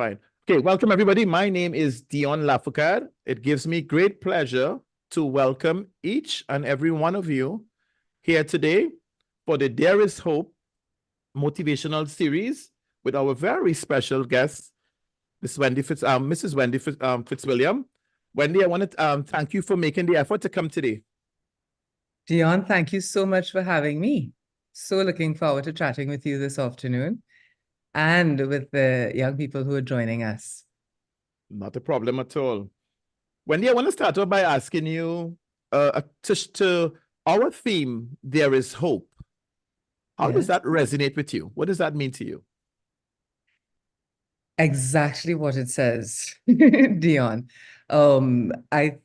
Fine. Okay, welcome everybody. My name is Dion Lafoucade. It gives me great pleasure to welcome each and every one of you here today for the There Is Hope motivational series with our very special guest, Mrs. Wendy Fitzwilliam. Wendy, I want to thank you for making the effort to come today. Dion, thank you so much for having me. So looking forward to chatting with you this afternoon and with the young people who are joining us. Not a problem at all. Wendy, I want to start off by asking you to our theme, There Is Hope. How does that resonate with you? What does that mean to you? Exactly what it says, Dion. I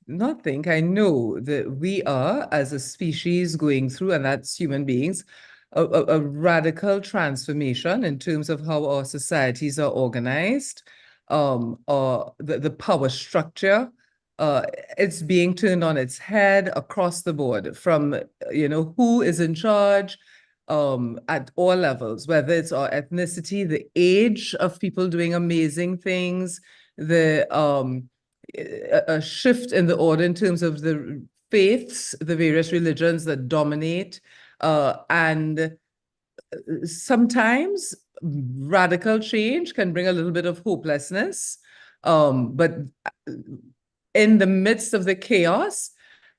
know that we are, as a species, going through, and that's human beings, a radical transformation in terms of how our societies are organized, or the power structure. It's being turned on its head across the board from, who is in charge, at all levels, whether it's our ethnicity, the age of people doing amazing things, a shift in the order in terms of the faiths, the various religions that dominate, and sometimes radical change can bring a little bit of hopelessness. But in the midst of the chaos,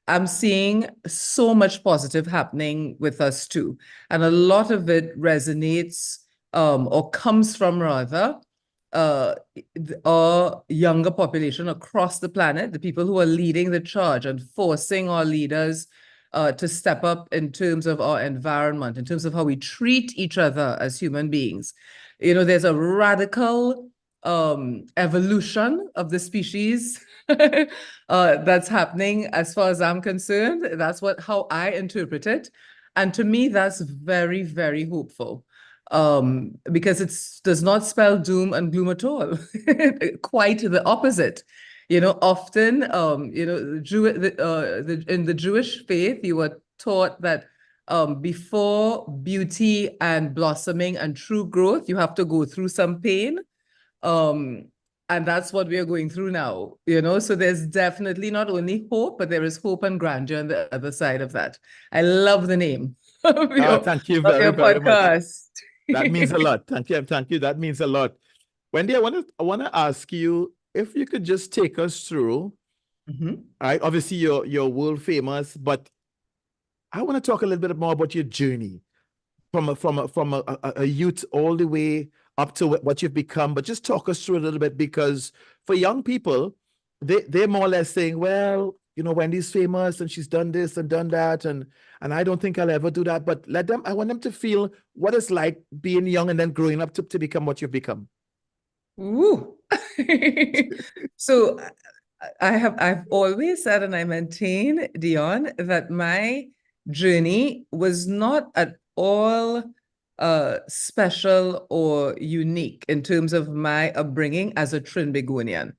I'm seeing so much positive happening with us too. And a lot of it resonates, or comes from rather, our younger population across the planet, the people who are leading the charge and forcing our leaders to step up in terms of our environment, in terms of how we treat each other as human beings. There's a radical evolution of the species that's happening as far as I'm concerned. That's how I interpret it. And to me, that's very, very hopeful. Because it does not spell doom and gloom at all. Quite the opposite. Often, in the Jewish faith, you were taught that before beauty and blossoming and true growth, you have to go through some pain. And that's what we are going through now, So there's definitely not only hope, but there is hope and grandeur on the other side of that. I love the name of Thank you very, very much. podcast. That means a lot. Thank you. Thank you. That means a lot. Wendy, I want to ask you if you could just take us through. Right. Obviously, you're world famous, but I want to talk a little bit more about your journey from a youth all the way up to what you've become. But just talk us through a little bit, because for young people, they're more or less saying, well, Wendy's famous and she's done this and done that, and I don't think I'll ever do that. But I want them to feel what it's like being young and then growing up to become what you've become. Ooh. So I've always said, and I maintain, Dion, that my journey was not at all special or unique in terms of my upbringing as a Trinidadian.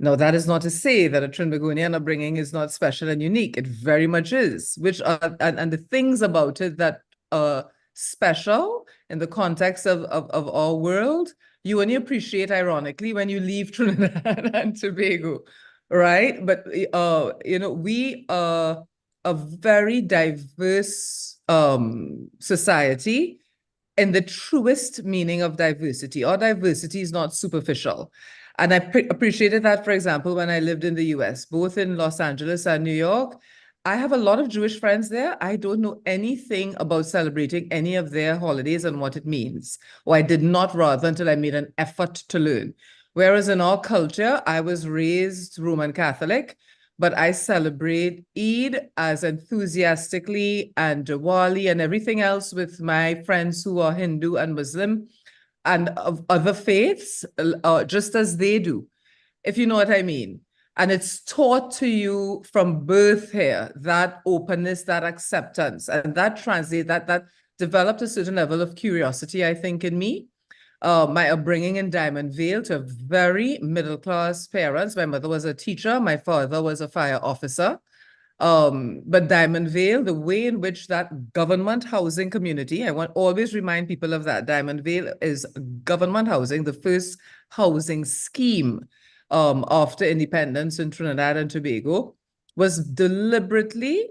Now, that is not to say that a Trinidadian upbringing is not special and unique. It very much is, and the things about it that are special in the context of our world, you only appreciate, ironically, when you leave Trinidad and Tobago, right? But, we are a very diverse society in the truest meaning of diversity. Our diversity is not superficial. And I appreciated that, for example, when I lived in the US, both in Los Angeles and New York. I have a lot of Jewish friends there. I don't know anything about celebrating any of their holidays and what it means, or I did not, rather, until I made an effort to learn. Whereas in our culture, I was raised Roman Catholic, but I celebrate Eid as enthusiastically, and Diwali and everything else with my friends who are Hindu and Muslim and of other faiths, just as they do, if you know what I mean. And it's taught to you from birth here, that openness, that acceptance, and that developed a certain level of curiosity, I think, in me. My upbringing in Diamond Vale, to very middle-class parents. My mother was a teacher, my father was a fire officer. But Diamond Vale, the way in which that government housing community, always remind people of that. Diamond Vale is government housing, the first housing scheme after independence in Trinidad and Tobago was deliberately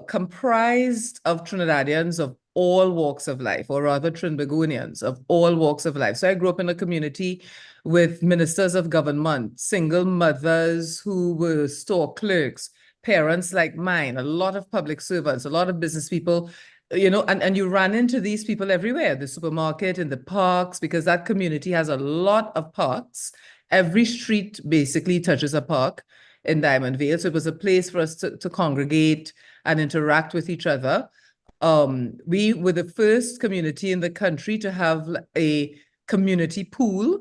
comprised of Trinidadians of all walks of life, or rather Trinbagonians of all walks of life. So I grew up in a community with ministers of government, single mothers who were store clerks, parents like mine, a lot of public servants, a lot of business people, and you run into these people everywhere, the supermarket, in the parks, because that community has a lot of parks. Every street basically touches a park in Diamond Vale. So it was a place for us to congregate and interact with each other. We were the first community in the country to have a community pool,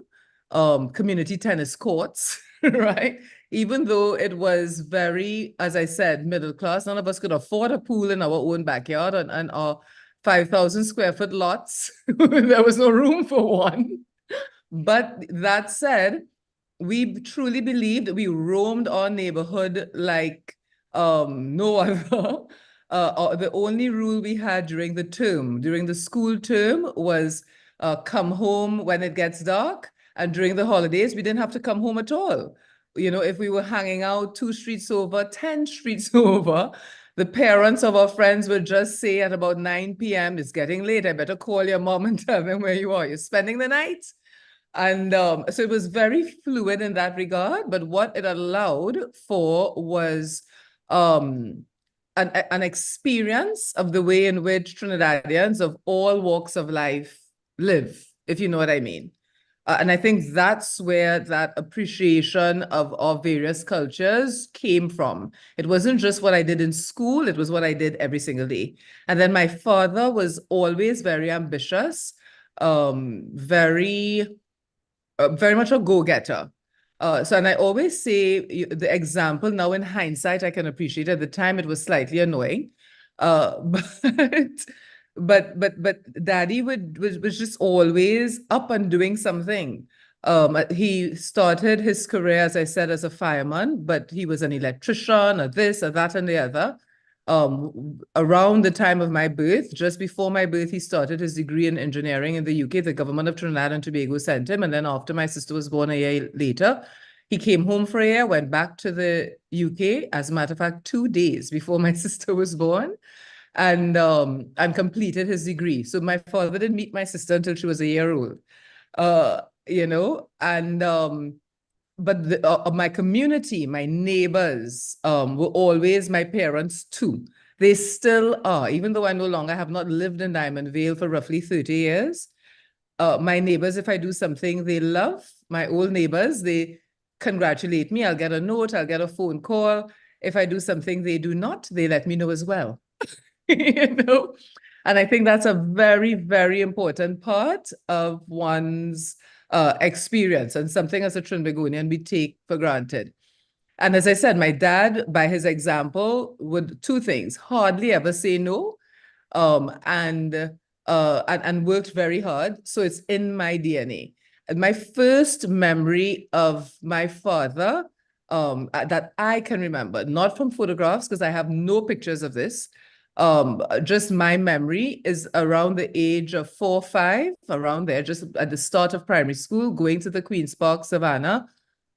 community tennis courts, right? Even though it was very, as I said, middle class, none of us could afford a pool in our own backyard and our 5,000 square foot lots. There was no room for one. But that said, we truly believed we roamed our neighborhood like no other. The only rule we had during the school term, was come home when it gets dark. And during the holidays, we didn't have to come home at all. If we were hanging out 2 streets over, 10 streets over, the parents of our friends would just say at about 9 p.m., it's getting late, I better call your mom and tell them where you are. You're spending the night? And so it was very fluid in that regard. But what it allowed for was an experience of the way in which Trinidadians of all walks of life live, if you know what I mean. And I think that's where that appreciation of our various cultures came from. It wasn't just what I did in school, it was what I did every single day. And then my father was always very ambitious, very much a go-getter. And I always say the example now in hindsight, I can appreciate. At the time, it was slightly annoying. But Daddy was just always up and doing something. He started his career, as I said, as a fireman, but he was an electrician, or this, or that, and the other. Around the time of my birth, just before my birth, he started his degree in engineering in the UK. The government of Trinidad and Tobago sent him. And then after my sister was born a year later, he came home for a year, went back to the UK, as a matter of fact, 2 days before my sister was born, and completed his degree. So my father didn't meet my sister until she was a year old, but my community, my neighbors, were always my parents too. They still are, even though I no longer have not lived in Diamond Vale for roughly 30 years. My neighbors, if I do something they love, my old neighbors, they congratulate me. I'll get a note, I'll get a phone call. If I do something they do not, they let me know as well. And I think that's a very, very important part of one's experience, and something as a Trinbagonian we take for granted. And as I said, my dad, by his example, would 2 things: hardly ever say no, and worked very hard. So it's in my DNA. And my first memory of my father that I can remember, not from photographs, because I have no pictures of this, just my memory, is around the age of 4 or 5, around there, just at the start of primary school, going to the Queen's Park Savannah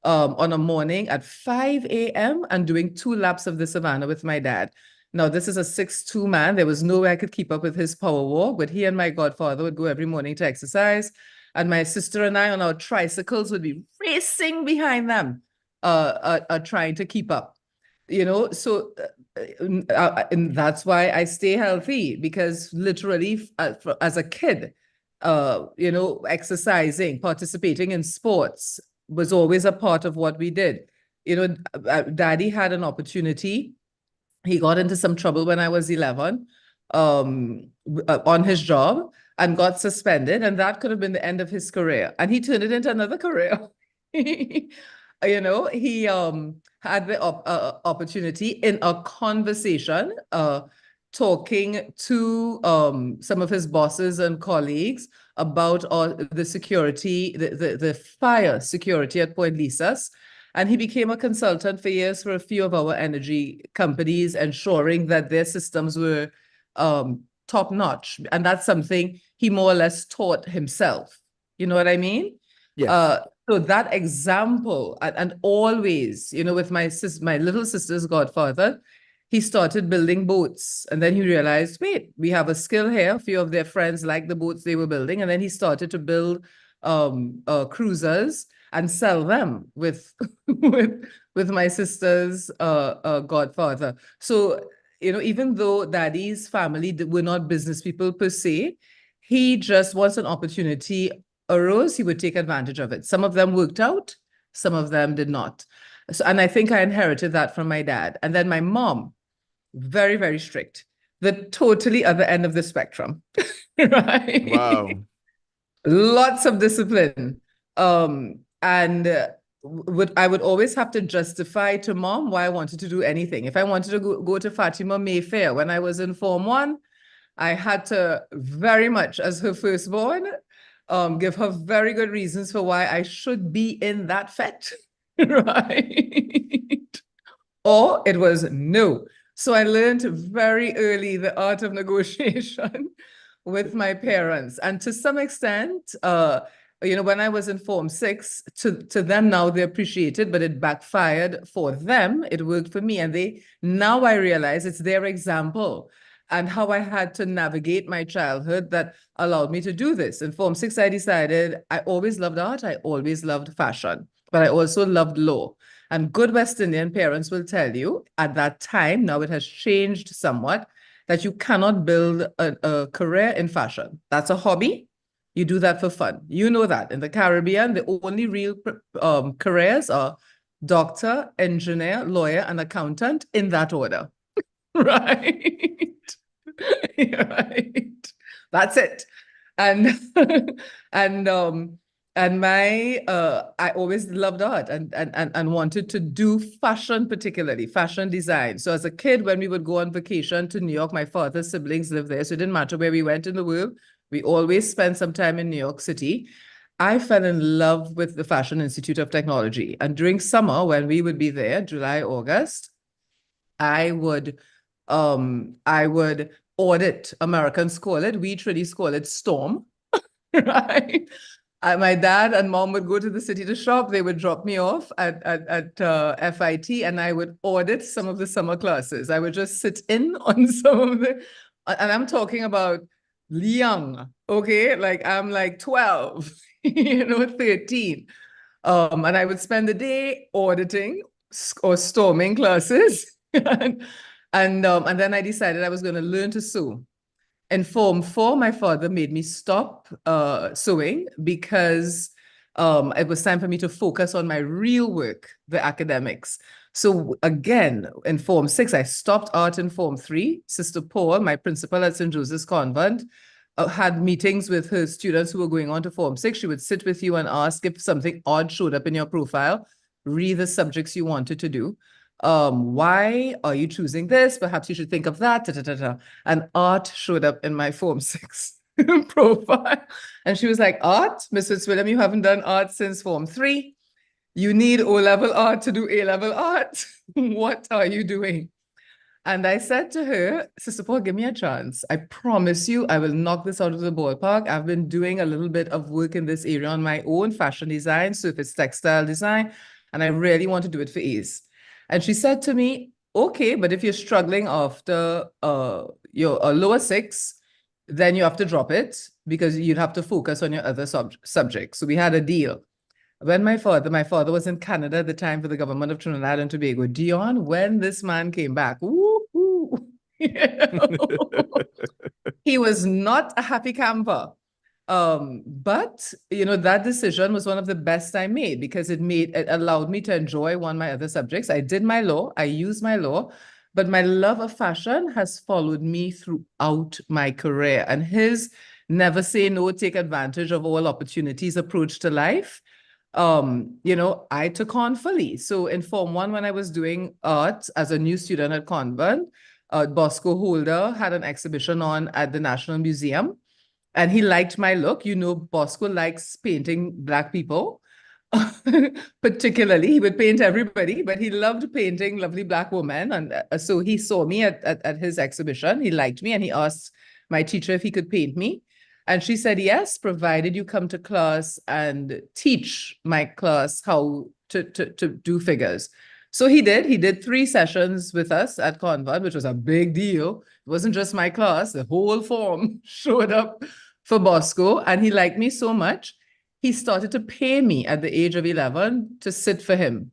on a morning at 5 a.m. and doing 2 laps of the Savannah with my dad. Now, this is a 6'2" man. There was no way I could keep up with his power walk, but he and my godfather would go every morning to exercise. And my sister and I on our tricycles would be racing behind them, trying to keep up. So and that's why I stay healthy, because literally as a kid, exercising, participating in sports was always a part of what we did. Daddy had an opportunity. He got into some trouble when I was 11 on his job and got suspended, and that could have been the end of his career. And he turned it into another career. He had the opportunity in a conversation, talking to some of his bosses and colleagues about the security, the fire security at Point Lisas. And he became a consultant for years for a few of our energy companies, ensuring that their systems were top notch. And that's something he more or less taught himself. You know what I mean? Yes. So that example, and always, with my little sister's godfather, he started building boats. And then he realized, wait, we have a skill here. A few of their friends liked the boats they were building. And then he started to build cruisers and sell them with with my sister's godfather. So, even though Daddy's family were not business people per se, he just once an opportunity arose, he would take advantage of it. Some of them worked out, some of them did not. So, and I think I inherited that from my dad. And then my mom, very, very strict, the totally other end of the spectrum, right? Wow. Lots of discipline. And I would always have to justify to mom why I wanted to do anything. If I wanted to go to Fatima Mayfair when I was in Form 1, I had to very much, as her firstborn, give her very good reasons for why I should be in that fete, right? Or it was no. So I learned very early the art of negotiation with my parents. And to some extent, when I was in Form 6, to them now they appreciate it, but it backfired for them. It worked for me. And now I realize it's their example and how I had to navigate my childhood that allowed me to do this. In Form 6, I decided I always loved art. I always loved fashion, but I also loved law. And good West Indian parents will tell you at that time, now it has changed somewhat, that you cannot build a career in fashion. That's a hobby. You do that for fun. You know that. In the Caribbean, the only real careers are doctor, engineer, lawyer, and accountant in that order. Right? Right. That's it. And I always loved art and wanted to do fashion, particularly fashion design. So as a kid, when we would go on vacation to New York, my father's siblings lived there. So it didn't matter where we went in the world. We always spent some time in New York City. I fell in love with the Fashion Institute of Technology. And during summer, when we would be there, July, August, I would audit, Americans call it, we Trinidadians call it storm, right? My dad and mom would go to the city to shop. They would drop me off at FIT, and I would audit some of the summer classes. I would just sit in on some of and I'm talking about young, okay? Like I'm like 12, 13. And I would spend the day auditing or storming classes. And then I decided I was going to learn to sew. In Form 4, my father made me stop sewing because it was time for me to focus on my real work, the academics. So again, in Form 6, I stopped art. In Form 3. Sister Paul, my principal at St. Joseph's Convent, had meetings with her students who were going on to Form 6. She would sit with you and ask if something odd showed up in your profile, read the subjects you wanted to do. Why are you choosing this? Perhaps you should think of that. And art showed up in my Form 6 profile. And she was like, art? Miss Fitzwilliam, you haven't done art since Form 3. You need O-level art to do A-level art. What are you doing? And I said to her, Sister Paul, give me a chance. I promise you, I will knock this out of the ballpark. I've been doing a little bit of work in this area on my own, fashion design, surface textile design, and I really want to do it for ease. And she said to me, okay, but if you're struggling after your lower 6, then you have to drop it because you'd have to focus on your other subjects. So we had a deal. When my father was in Canada at the time for the government of Trinidad and Tobago. Dion, when this man came back, he was not a happy camper. But that decision was one of the best I made because it allowed me to enjoy one of my other subjects. I did my law, I used my law, but my love of fashion has followed me throughout my career. And his never say no, take advantage of all opportunities approach to life, I took on fully. So in Form 1, when I was doing art as a new student at Convent, Bosco Holder had an exhibition on at the National Museum. And he liked my look. Bosco likes painting Black people. Particularly, he would paint everybody, but he loved painting lovely Black women. And so he saw me at his exhibition. He liked me and he asked my teacher if he could paint me. And she said, yes, provided you come to class and teach my class how to do figures. So he did. He did 3 sessions with us at Convent, which was a big deal. It wasn't just my class. The whole form showed up for Bosco. And he liked me so much, he started to pay me at the age of 11 to sit for him.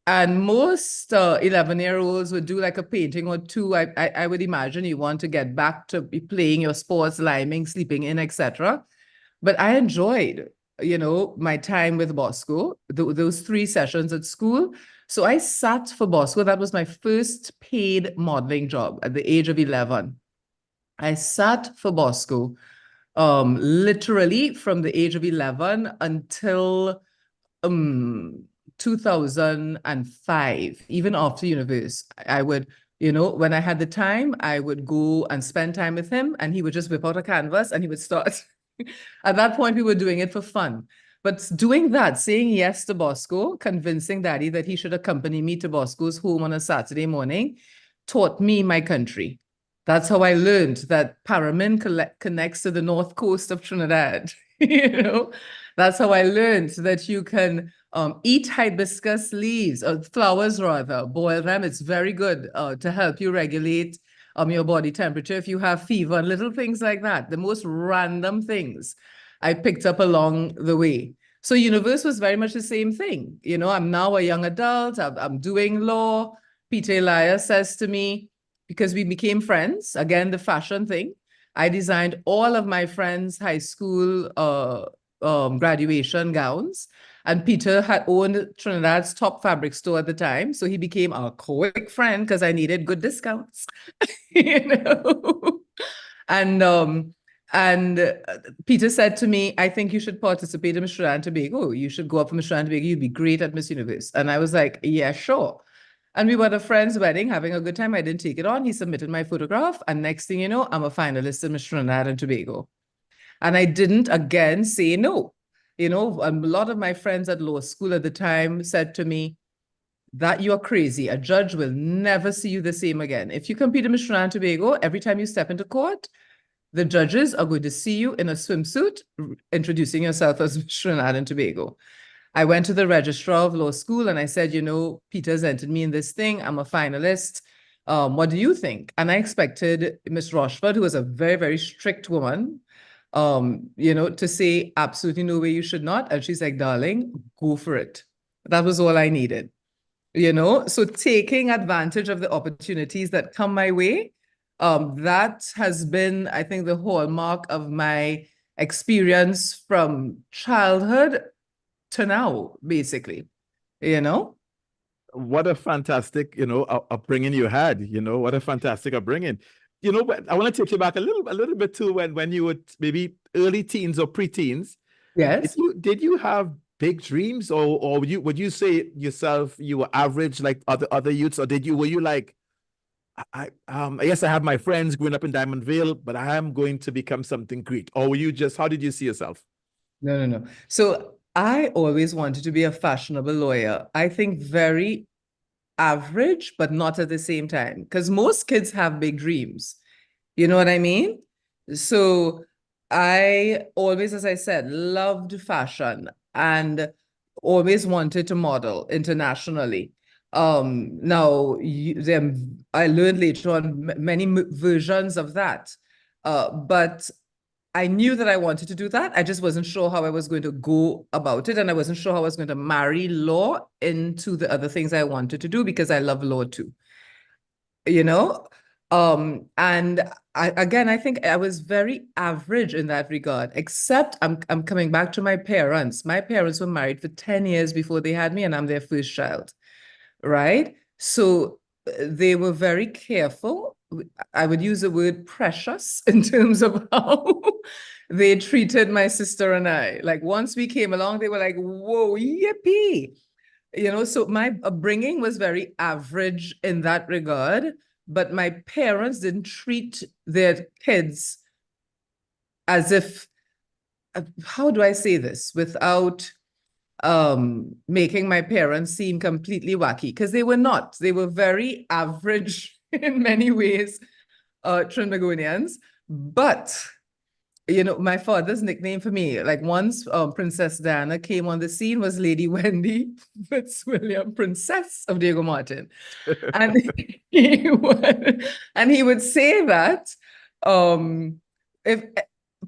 And most 11-year-olds would do like a painting or two. I would imagine you want to get back to be playing your sports, liming, sleeping in, etc. But I enjoyed, my time with Bosco, those 3 sessions at school. So I sat for Bosco. That was my first paid modeling job at the age of 11. I sat for Bosco literally from the age of 11 until 2005, even after university. I would, when I had the time, I would go and spend time with him, and he would just whip out a canvas and he would start. At that point, we were doing it for fun. But doing that, saying yes to Bosco, convincing Daddy that he should accompany me to Bosco's home on a Saturday morning, taught me my country. That's how I learned that Paramin connects to the north coast of Trinidad. That's how I learned that you can eat hibiscus leaves, or flowers rather, boil them. It's very good to help you regulate your body temperature if you have fever, and little things like that. The most random things I picked up along the way. So universe was very much the same thing. I'm now a young adult. I'm doing law. Peter Elias says to me, because we became friends, again, the fashion thing, I designed all of my friends' high school graduation gowns. And Peter had owned Trinidad's top fabric store at the time. So he became a quick friend because I needed good discounts. And Peter said to me, I think you should participate in Miss Trinidad and Tobago. You should go up for Miss Trinidad and Tobago. You'd be great at Miss Universe. And I was like, yeah, sure. And we were at a friend's wedding, having a good time. I didn't take it on. He submitted my photograph. And next thing you know, I'm a finalist in Miss Trinidad and Tobago. And I didn't again say no. A lot of my friends at law school at the time said to me that you're crazy. A judge will never see you the same again. If you compete in Miss Trinidad and Tobago, every time you step into court, the judges are going to see you in a swimsuit, introducing yourself as Miss Trinidad and Tobago. I went to the registrar of law school and I said, Peter's entered me in this thing. I'm a finalist. What do you think? And I expected Miss Rochford, who was a very, very strict woman, to say absolutely no way you should not. And she's like, darling, go for it. That was all I needed. So taking advantage of the opportunities that come my way, that has been, I think, the hallmark of my experience from childhood to now, basically. What a fantastic, upbringing you had. What a fantastic upbringing. But I want to take you back a little bit to when you were maybe early teens or preteens. Yes. Did you have big dreams, or would you say yourself you were average like other youths, or were you like, yes, I have my friends growing up in Diamond Vale, but I am going to become something great? Or were you how did you see yourself? No. So I always wanted to be a fashionable lawyer. I think very average, but not at the same time, because most kids have big dreams. You know what I mean? So I always, as I said, loved fashion and always wanted to model internationally. Now, I learned later on many versions of that, but I knew that I wanted to do that. I just wasn't sure how I was going to go about it. And I wasn't sure how I was going to marry law into the other things I wanted to do, because I love law too. And I think I was very average in that regard, except I'm coming back to my parents. My parents were married for 10 years before they had me, and I'm their first child, right? So they were very careful. I would use the word precious in terms of how they treated my sister and I. Like once we came along, they were like, whoa, yippee. So my upbringing was very average in that regard, but my parents didn't treat their kids as if, how do I say this without making my parents seem completely wacky? Because they were not. They were very average in many ways, Trinidadians. But you know, my father's nickname for me, like once Princess Diana came on the scene, was Lady Wendy Fitzwilliam, Princess of Diego Martin. And he would say that if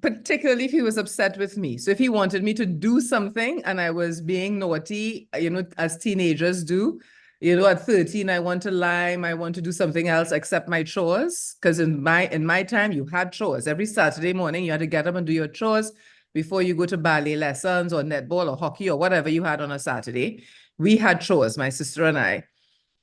particularly if he was upset with me. So if he wanted me to do something and I was being naughty, you know, as teenagers do, you know, at 13, I want to lime, I want to do something else except my chores. Because in my time, you had chores. Every Saturday morning, you had to get up and do your chores before you go to ballet lessons or netball or hockey or whatever you had on a Saturday. We had chores, my sister and I.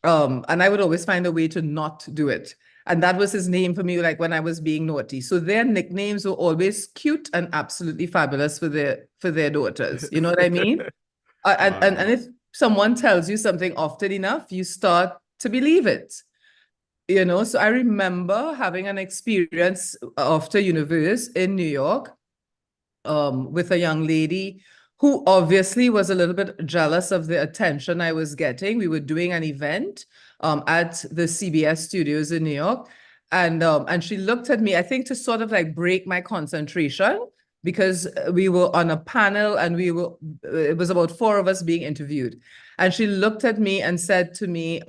And I would always find a way to not do it. And that was his name for me, like when I was being naughty. So their nicknames were always cute and absolutely fabulous for their daughters. You know what I mean? And if someone tells you something often enough, you start to believe it. You know, so I remember having an experience after Universe in New York with a young lady who obviously was a little bit jealous of the attention I was getting. We were doing an event at the CBS studios in New York. And she looked at me, I think to sort of like break my concentration, because we were on a panel and it was about 4 of us being interviewed. And she looked at me and said to me,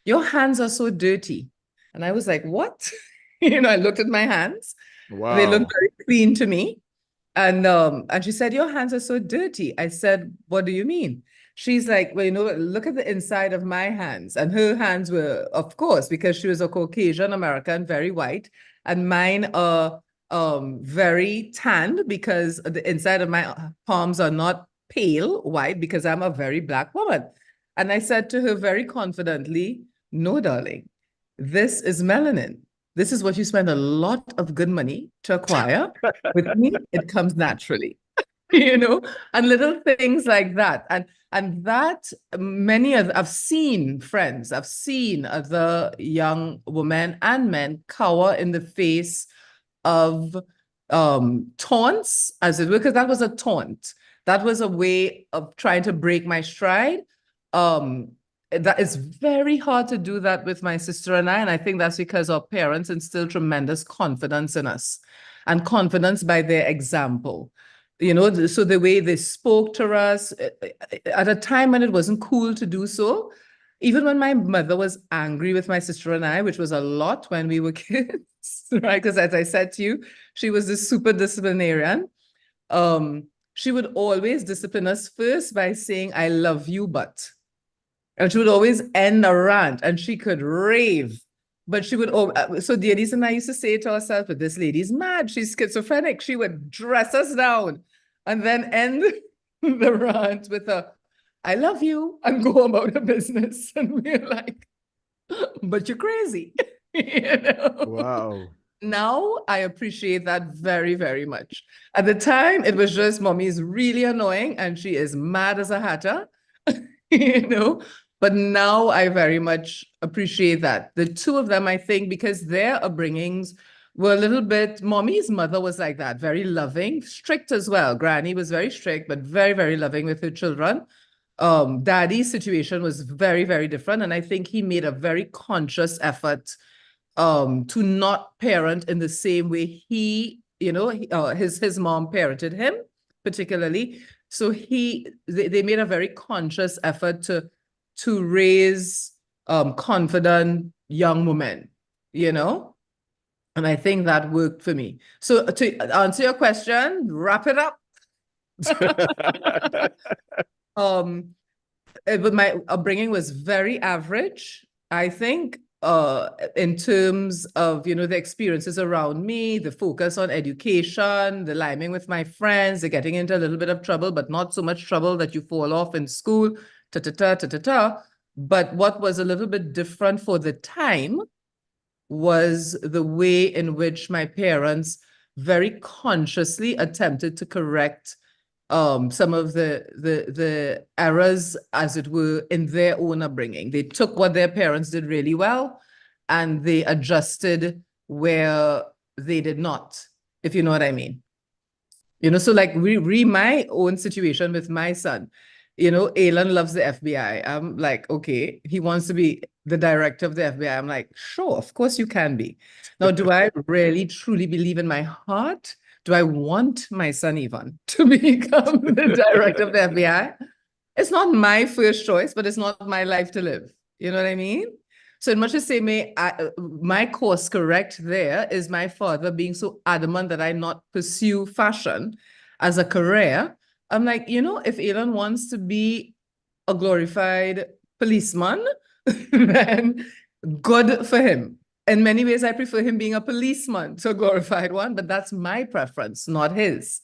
your hands are so dirty. And I was like, what? You know, I looked at my hands. Wow. They looked very clean to me. And she said, your hands are so dirty. I said, what do you mean? She's like, well, you know, look at the inside of my hands. And her hands were, of course, because she was a Caucasian American, very white. And mine are very tanned because the inside of my palms are not pale white because I'm a very Black woman. And I said to her very confidently, no, darling, this is melanin. This is what you spend a lot of good money to acquire. With me, it comes naturally, you know, and little things like that. And that many of, I've seen friends, I've seen other young women and men cower in the face of taunts, as it were, because that was a taunt. That was a way of trying to break my stride. That is very hard to do that with my sister and I think that's because our parents instilled tremendous confidence in us, and confidence by their example. You know, so the way they spoke to us at a time when it wasn't cool to do so, even when my mother was angry with my sister and I, which was a lot when we were kids, right? Because as I said to you, she was this super disciplinarian. She would always discipline us first by saying, I love you, but. And she would always end a rant, and she could rave. But she would, so Denise and I used to say to ourselves, but this lady's mad, she's schizophrenic. She would dress us down and then end the rant with a, I love you, and go about her business. And we're like, but you're crazy. You know? Wow. Now I appreciate that very, very much. At the time, it was just, mommy is really annoying and she is mad as a hatter, you know? But now I very much appreciate that. The two of them, I think, because their upbringings were a little bit, mommy's mother was like that, very loving, strict as well. Granny was very strict, but very, very loving with her children. Daddy's situation was very, very different. And I think he made a very conscious effort to not parent in the same way he, you know, his mom parented him, particularly. So they made a very conscious effort to raise confident young women, you know? And I think that worked for me. So to answer your question, wrap it up. But my upbringing was very average, I think, in terms of, you know, the experiences around me, the focus on education, the liming with my friends, the getting into a little bit of trouble, but not so much trouble that you fall off in school, ta-ta-ta. But what was a little bit different for the time was the way in which my parents very consciously attempted to correct some of the errors, as it were, in their own upbringing. They took what their parents did really well and they adjusted where they did not, if you know what I mean. You know, so like my own situation with my son, Alan loves the FBI. I'm like, okay, he wants to be the director of the FBI. I'm like, sure, of course you can be. Now, do I really truly believe in my heart? Do I want my son Ivan to become the director of the FBI? It's not my first choice, but it's not my life to live. You know what I mean? So in much the same way, my course correct there is my father being so adamant that I not pursue fashion as a career. I'm like, if Elon wants to be a glorified policeman, then good for him. In many ways, I prefer him being a policeman to a glorified one, but that's my preference, not his.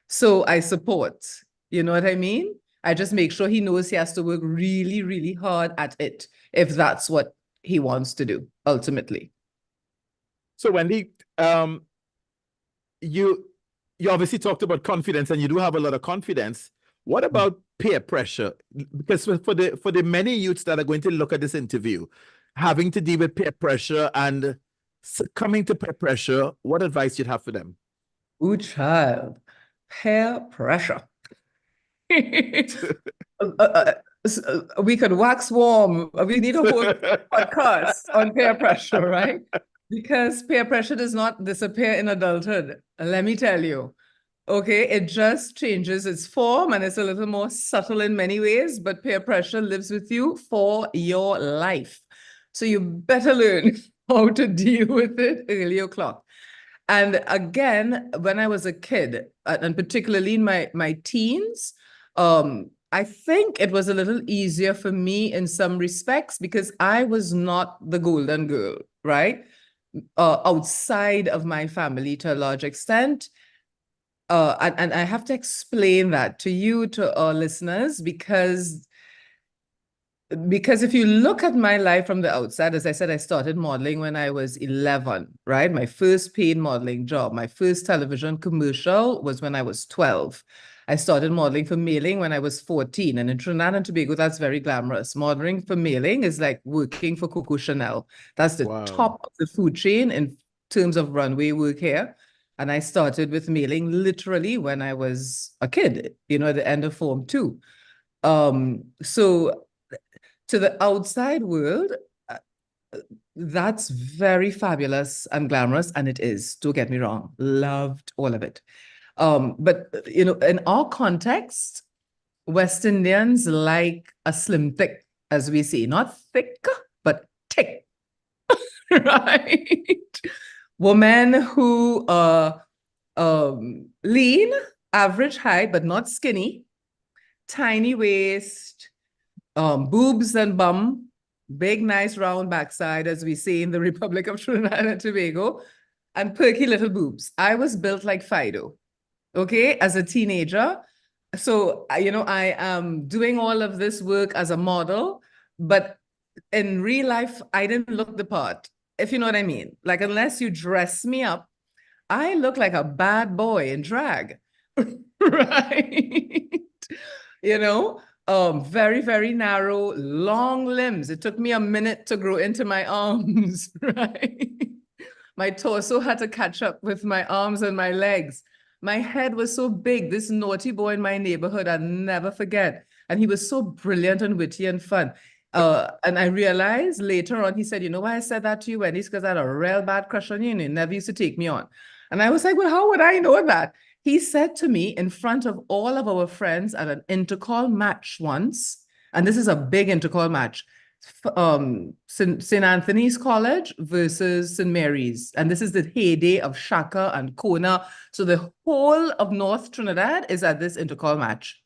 So I support, you know what I mean? I just make sure he knows he has to work really, really hard at it if that's what he wants to do ultimately. So Wendy, you obviously talked about confidence, and you do have a lot of confidence. What about peer pressure? Because for the many youths that are going to look at this interview, having to deal with peer pressure and succumbing to peer pressure, what advice you'd have for them? Ooh, child, peer pressure. We could wax warm. We need a whole podcast on peer pressure, right? Because peer pressure does not disappear in adulthood. Let me tell you. Okay, it just changes its form and it's a little more subtle in many ways, but peer pressure lives with you for your life. So you better learn how to deal with it early o'clock. And again, when I was a kid, and particularly in my teens, I think it was a little easier for me in some respects because I was not the golden girl, right? Outside of my family to a large extent. And I have to explain that to you, to our listeners, because if you look at my life from the outside, as I said, I started modeling when I was 11, right? My first paid modeling job, my first television commercial was when I was 12. I started modeling for mailing when I was 14. And in Trinidad and Tobago, that's very glamorous. Modeling for mailing is like working for Coco Chanel. That's the top of the food chain in terms of runway work here. And I started with mailing literally when I was a kid, at the end of Form 2. So to the outside world, that's very fabulous and glamorous, and it is, don't get me wrong, loved all of it. But, in our context, West Indians like a slim thick, as we say, not thick, but thick, right? Women who are lean, average height, but not skinny, tiny waist, boobs and bum, big, nice round backside, as we say in the Republic of Trinidad and Tobago, and perky little boobs. I was built like Fido, okay, as a teenager. So, I am doing all of this work as a model, but in real life, I didn't look the part, if you know what I mean. Like, unless you dress me up, I look like a bad boy in drag, right? Very, very narrow, long limbs. It took me a minute to grow into my arms, right? My torso had to catch up with my arms and my legs. My head was so big. This naughty boy in my neighborhood, I'll never forget. And he was so brilliant and witty and fun. And I realized later on, he said, you know why I said that to you, Wendy? It's because I had a real bad crush on you and you never used to take me on. And I was like, well, how would I know that? He said to me in front of all of our friends at an intercall match once, and this is a big intercall match, St. Anthony's College versus St. Mary's. And this is the heyday of Shaka and Kona. So the whole of North Trinidad is at this intercall match.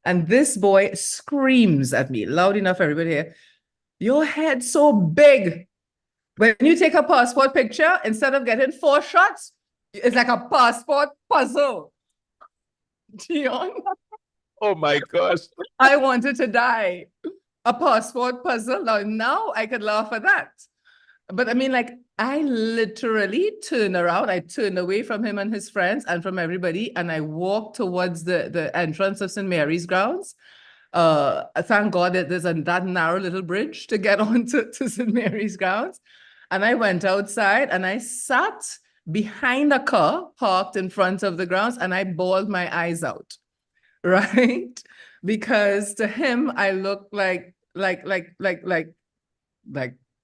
And this boy screams at me, loud enough, everybody here, your head's so big. When you take a passport picture, instead of getting 4 shots, it's like a passport puzzle. Dion. Oh my gosh. I wanted to die. A passport puzzle. Now I could laugh at that. But I mean, like, I literally turned around. I turned away from him and his friends and from everybody. And I walked towards the entrance of St. Mary's grounds. Thank God that there's that narrow little bridge to get onto St. Mary's grounds. And I went outside and I sat behind a car parked in front of the grounds and I bawled my eyes out, right? because to him I look like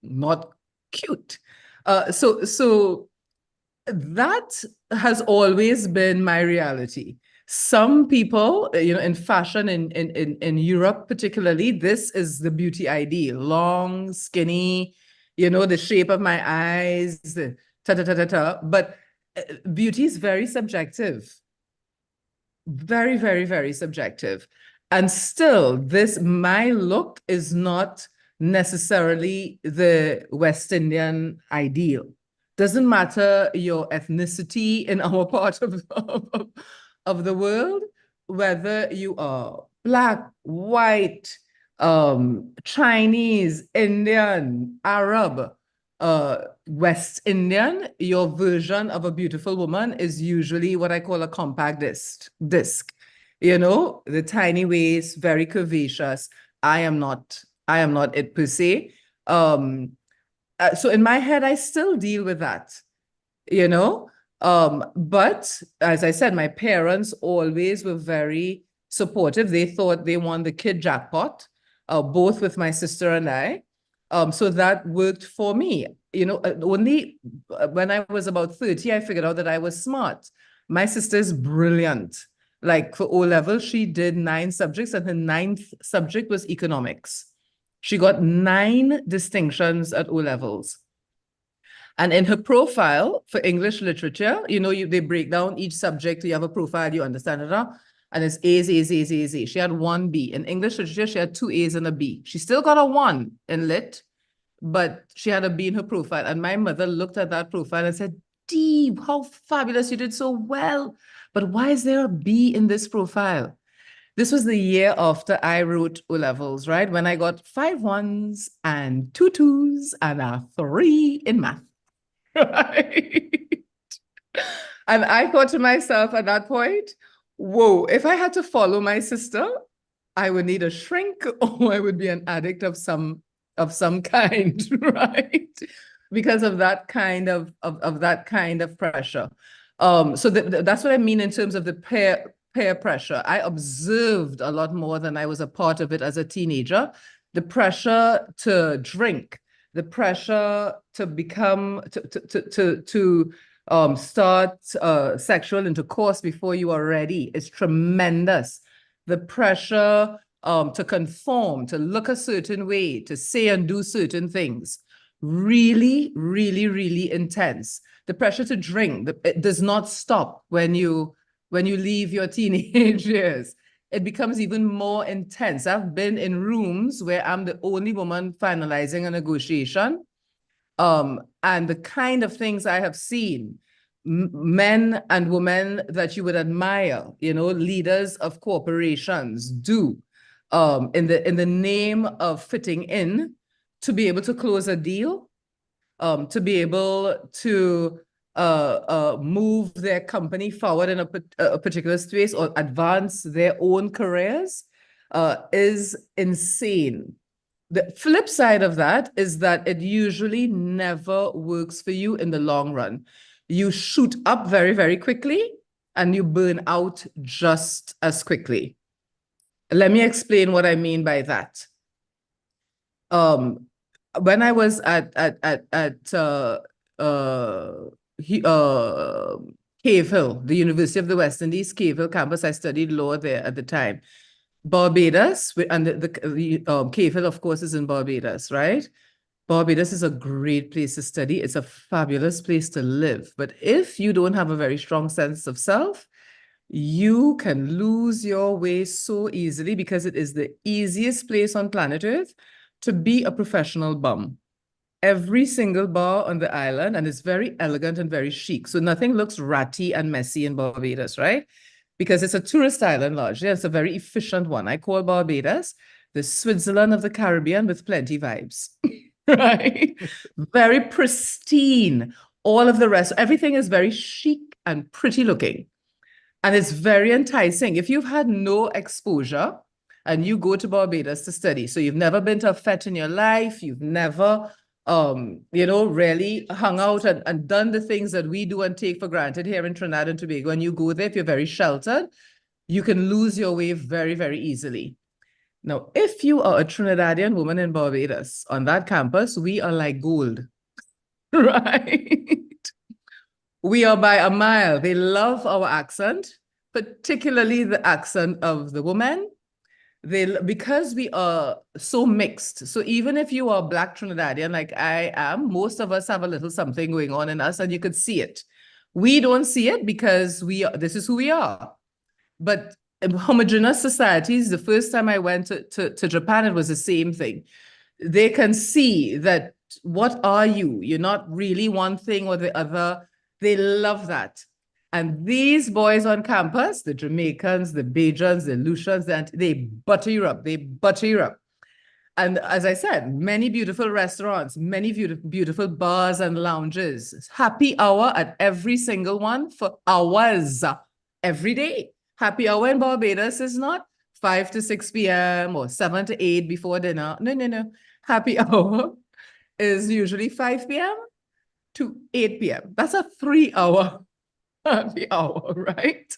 not cute. So that has always been my reality. Some people, in fashion in Europe particularly, this is the beauty ideal: long, skinny, the shape of my eyes, ta ta ta ta ta. But beauty is very subjective, very, very, very subjective. And still, my look is not necessarily the West Indian ideal. Doesn't matter your ethnicity in our part of the world, whether you are Black, white, Chinese, Indian, Arab, West Indian, your version of a beautiful woman is usually what I call a compact disc. The tiny waist, very curvaceous. I am not it per se. So in my head, I still deal with that, but as I said, my parents always were very supportive. They thought they won the kid jackpot, both with my sister and I. So that worked for me. Only when I was about 30, I figured out that I was smart. My sister is brilliant. Like for O-level, she did 9 subjects, and her 9th subject was economics. She got 9 distinctions at O-levels. And in her profile for English literature, they break down each subject. You have a profile, you understand it, and it's A's, A's, A's, A's, A's. She had 1 B. In English literature, she had 2 A's and a B. She still got a 1 in lit, but she had a B in her profile. And my mother looked at that profile and said, Dee, how fabulous, you did so well. But why is there a B in this profile? This was the year after I wrote O-levels, right? When I got 5 1s and 2 2s and a 3 in math, right? And I thought to myself at that point, whoa, if I had to follow my sister, I would need a shrink or I would be an addict of some kind, right? Because of that kind of pressure. So that's what I mean in terms of the peer pressure. I observed a lot more than I was a part of it as a teenager. The pressure to drink, the pressure to become to start sexual intercourse before you are ready is tremendous. The pressure to conform, to look a certain way, to say and do certain things, really, really, really intense. The pressure to drink, it does not stop when you leave your teenage years. It becomes even more intense. I've been in rooms where I'm the only woman finalizing a negotiation. And the kind of things I have seen, men and women that you would admire, leaders of corporations do, in the name of fitting in, to be able to close a deal, to be able to move their company forward in a particular space or advance their own careers, is insane. The flip side of that is that it usually never works for you in the long run. You shoot up very, very quickly and you burn out just as quickly. Let me explain what I mean by that. When I was at Cave Hill, the University of the West Indies, Cave Hill campus, I studied law there at the time. Barbados, and the Cave Hill, of course, is in Barbados, right? Barbados is a great place to study. It's a fabulous place to live. But if you don't have a very strong sense of self, you can lose your way so easily, because it is the easiest place on planet Earth to be a professional bum. Every single bar on the island, and it's very elegant and very chic. So nothing looks ratty and messy in Barbados, right? Because it's a tourist island largely. It's a very efficient one. I call Barbados the Switzerland of the Caribbean with plenty vibes, right? Very pristine. All of the rest, everything is very chic and pretty looking. And it's very enticing. If you've had no exposure and you go to Barbados to study, so you've never been to a fete in your life, you've never really hung out and done the things that we do and take for granted here in Trinidad and Tobago, and you go there, if you're very sheltered, you can lose your way very, very easily. Now, if you are a Trinidadian woman in Barbados on that campus, we are like gold, right? We are by a mile. They love our accent, particularly the accent of the woman. Because we are so mixed. So even if you are Black Trinidadian, like I am, most of us have a little something going on in us, and you could see it. We don't see it because this is who we are. But in homogeneous societies, the first time I went to Japan, it was the same thing. They can see that what are you? You're not really one thing or the other. They love that. And these boys on campus, the Jamaicans, the Bajans, the Lucians, they butter you up. They butter you up. And as I said, many beautiful restaurants, many beautiful bars and lounges. Happy hour at every single one for hours every day. Happy hour in Barbados is not 5 to 6 p.m. or 7 to 8 before dinner. No, no, no. Happy hour is usually 5 p.m. to 8 p.m. That's a 3-hour happy hour, right?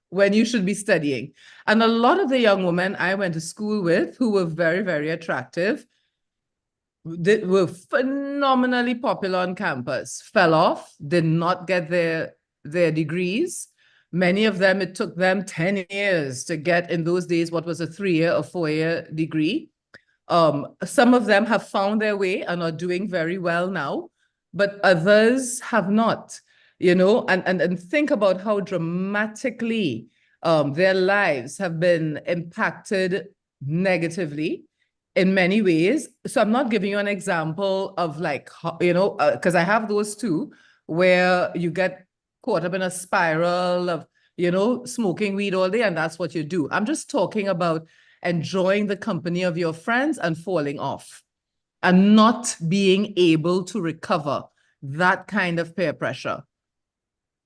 When you should be studying. And a lot of the young women I went to school with who were very, very attractive, they were phenomenally popular on campus, fell off, did not get their degrees. Many of them, it took them 10 years to get, in those days, what was a 3-year or 4-year degree. Some of them have found their way and are doing very well now, but others have not. And think about how dramatically their lives have been impacted negatively in many ways. So I'm not giving you an example of because I have those too, where you get caught up in a spiral of, smoking weed all day, and that's what you do. I'm just talking about enjoying the company of your friends and falling off and not being able to recover that kind of peer pressure.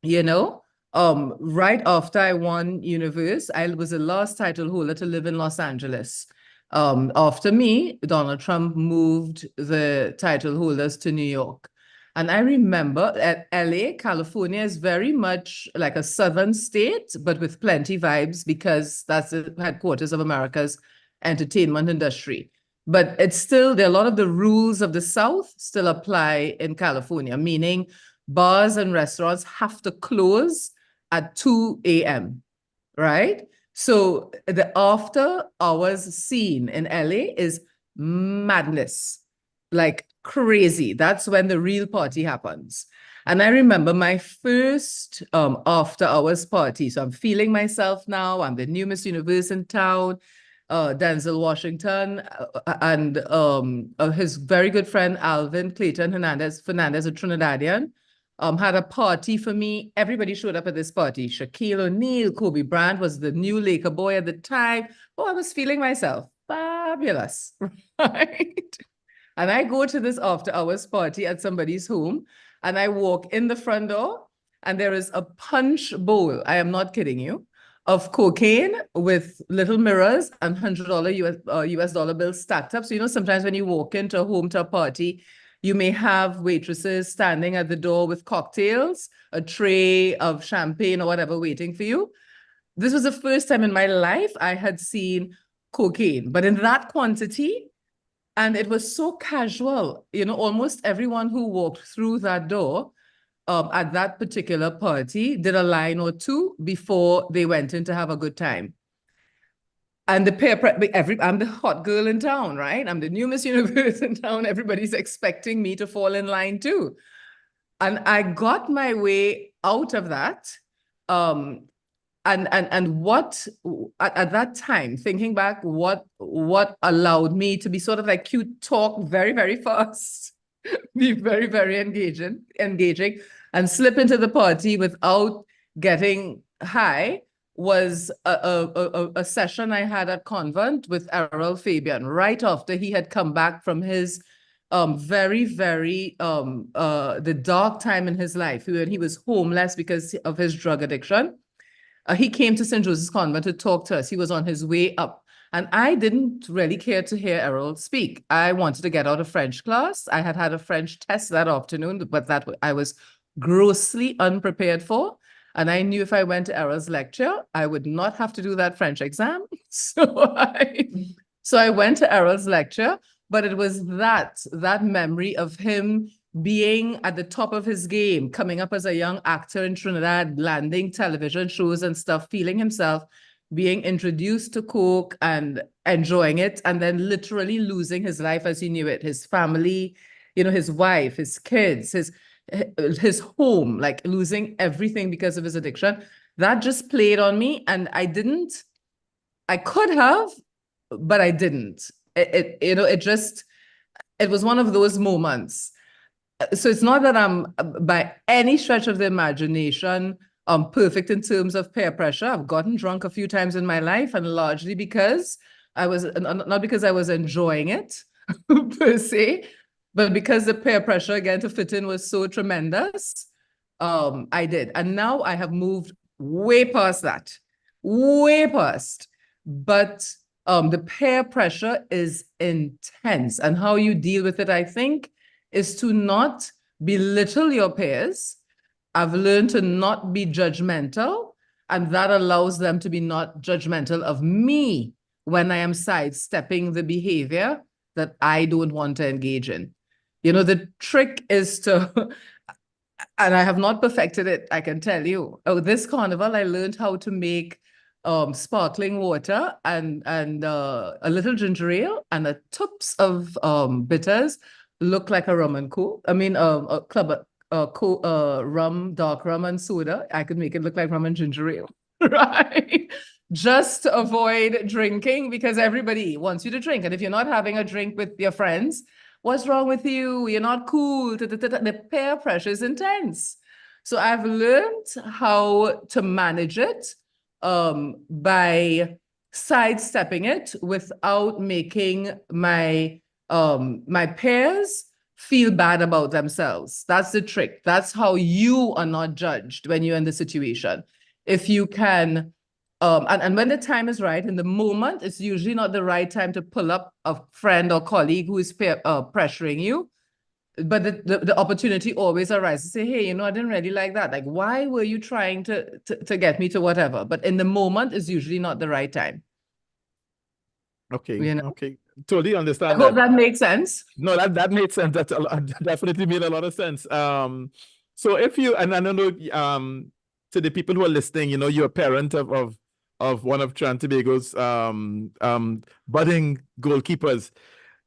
Right after I won Universe, I was the last title holder to live in Los Angeles. After me, Donald Trump moved the title holders to New York. And I remember at LA, California is very much like a southern state, but with plenty vibes because that's the headquarters of America's entertainment industry. But it's still, there are a lot of the rules of the South still apply in California, meaning bars and restaurants have to close at 2 a.m., right? So the after hours scene in LA is madness, like crazy. That's when the real party happens. And I remember my first after hours party. So I'm feeling myself now. I'm the new Miss Universe in town. Denzel Washington and his very good friend Alvin Clayton Fernandez, a Trinidadian, had a party for me. Everybody showed up at this party. Shaquille O'Neal, Kobe Bryant was the new Laker boy at the time. Oh, I was feeling myself. Fabulous, right? And I go to this after hours party at somebody's home, and I walk in the front door, and there is a punch bowl, I am not kidding you, of cocaine with little mirrors and $100 US dollar bills stacked up. So, sometimes when you walk into a home to a party, you may have waitresses standing at the door with cocktails, a tray of champagne or whatever waiting for you. This was the first time in my life I had seen cocaine, but in that quantity. And it was so casual. Almost everyone who walked through that door at that particular party did a line or two before they went in to have a good time. And I'm the hot girl in town, right? I'm the new Miss Universe in town. Everybody's expecting me to fall in line too. And I got my way out of that. And what at that time, thinking back, what allowed me to be sort of like cute, talk very, very fast, be very, very engaging, and slip into the party without getting high was a session I had at Convent with Errol Fabian right after he had come back from his very, very the dark time in his life when he was homeless because of his drug addiction. He came to St. Joseph's Convent to talk to us. He was on his way up. And I didn't really care to hear Errol speak. I wanted to get out of French class. I had had a French test that afternoon, but that I was grossly unprepared for. And I knew if I went to Errol's lecture, I would not have to do that French exam. So I went to Errol's lecture, but it was that memory of him being at the top of his game, coming up as a young actor in Trinidad, landing television shows and stuff, feeling himself, being introduced to coke and enjoying it, and then literally losing his life as he knew it, his family, his wife, his kids, his home, like losing everything because of his addiction. That just played on me, and I could have, but I didn't. It was one of those moments. So it's not that I'm by any stretch of the imagination perfect in terms of peer pressure. I've gotten drunk a few times in my life, and largely because not because I was enjoying it per se, but because the peer pressure again to fit in was so tremendous. I did. And now I have moved way past that, way past. But the peer pressure is intense, and how you deal with it, I think, is to not belittle your peers. I've learned to not be judgmental, and that allows them to be not judgmental of me when I am sidestepping the behavior that I don't want to engage in. The trick is to, and I have not perfected it, I can tell you. Oh, this carnival, I learned how to make sparkling water and a little ginger ale and a tops of bitters look like a rum and coke. I mean, a club rum, dark rum and soda. I could make it look like rum and ginger ale, right? Just to avoid drinking, because everybody wants you to drink. And if you're not having a drink with your friends, what's wrong with you? You're not cool. The peer pressure is intense. So I've learned how to manage it by sidestepping it without making my peers feel bad about themselves. That's the trick. That's how you are not judged when you're in the situation. If you can, and when the time is right, in the moment, it's usually not the right time to pull up a friend or colleague who is pressuring you. But the opportunity always arises to say, hey, I didn't really like that. Like, why were you trying to get me to whatever? But in the moment is usually not the right time. Okay. Okay. Totally understand I hope that makes sense. No, that made sense. That definitely made a lot of sense. So if you, and I don't know, to the people who are listening, you're a parent of one of Trinidad and Tobago's budding goalkeepers.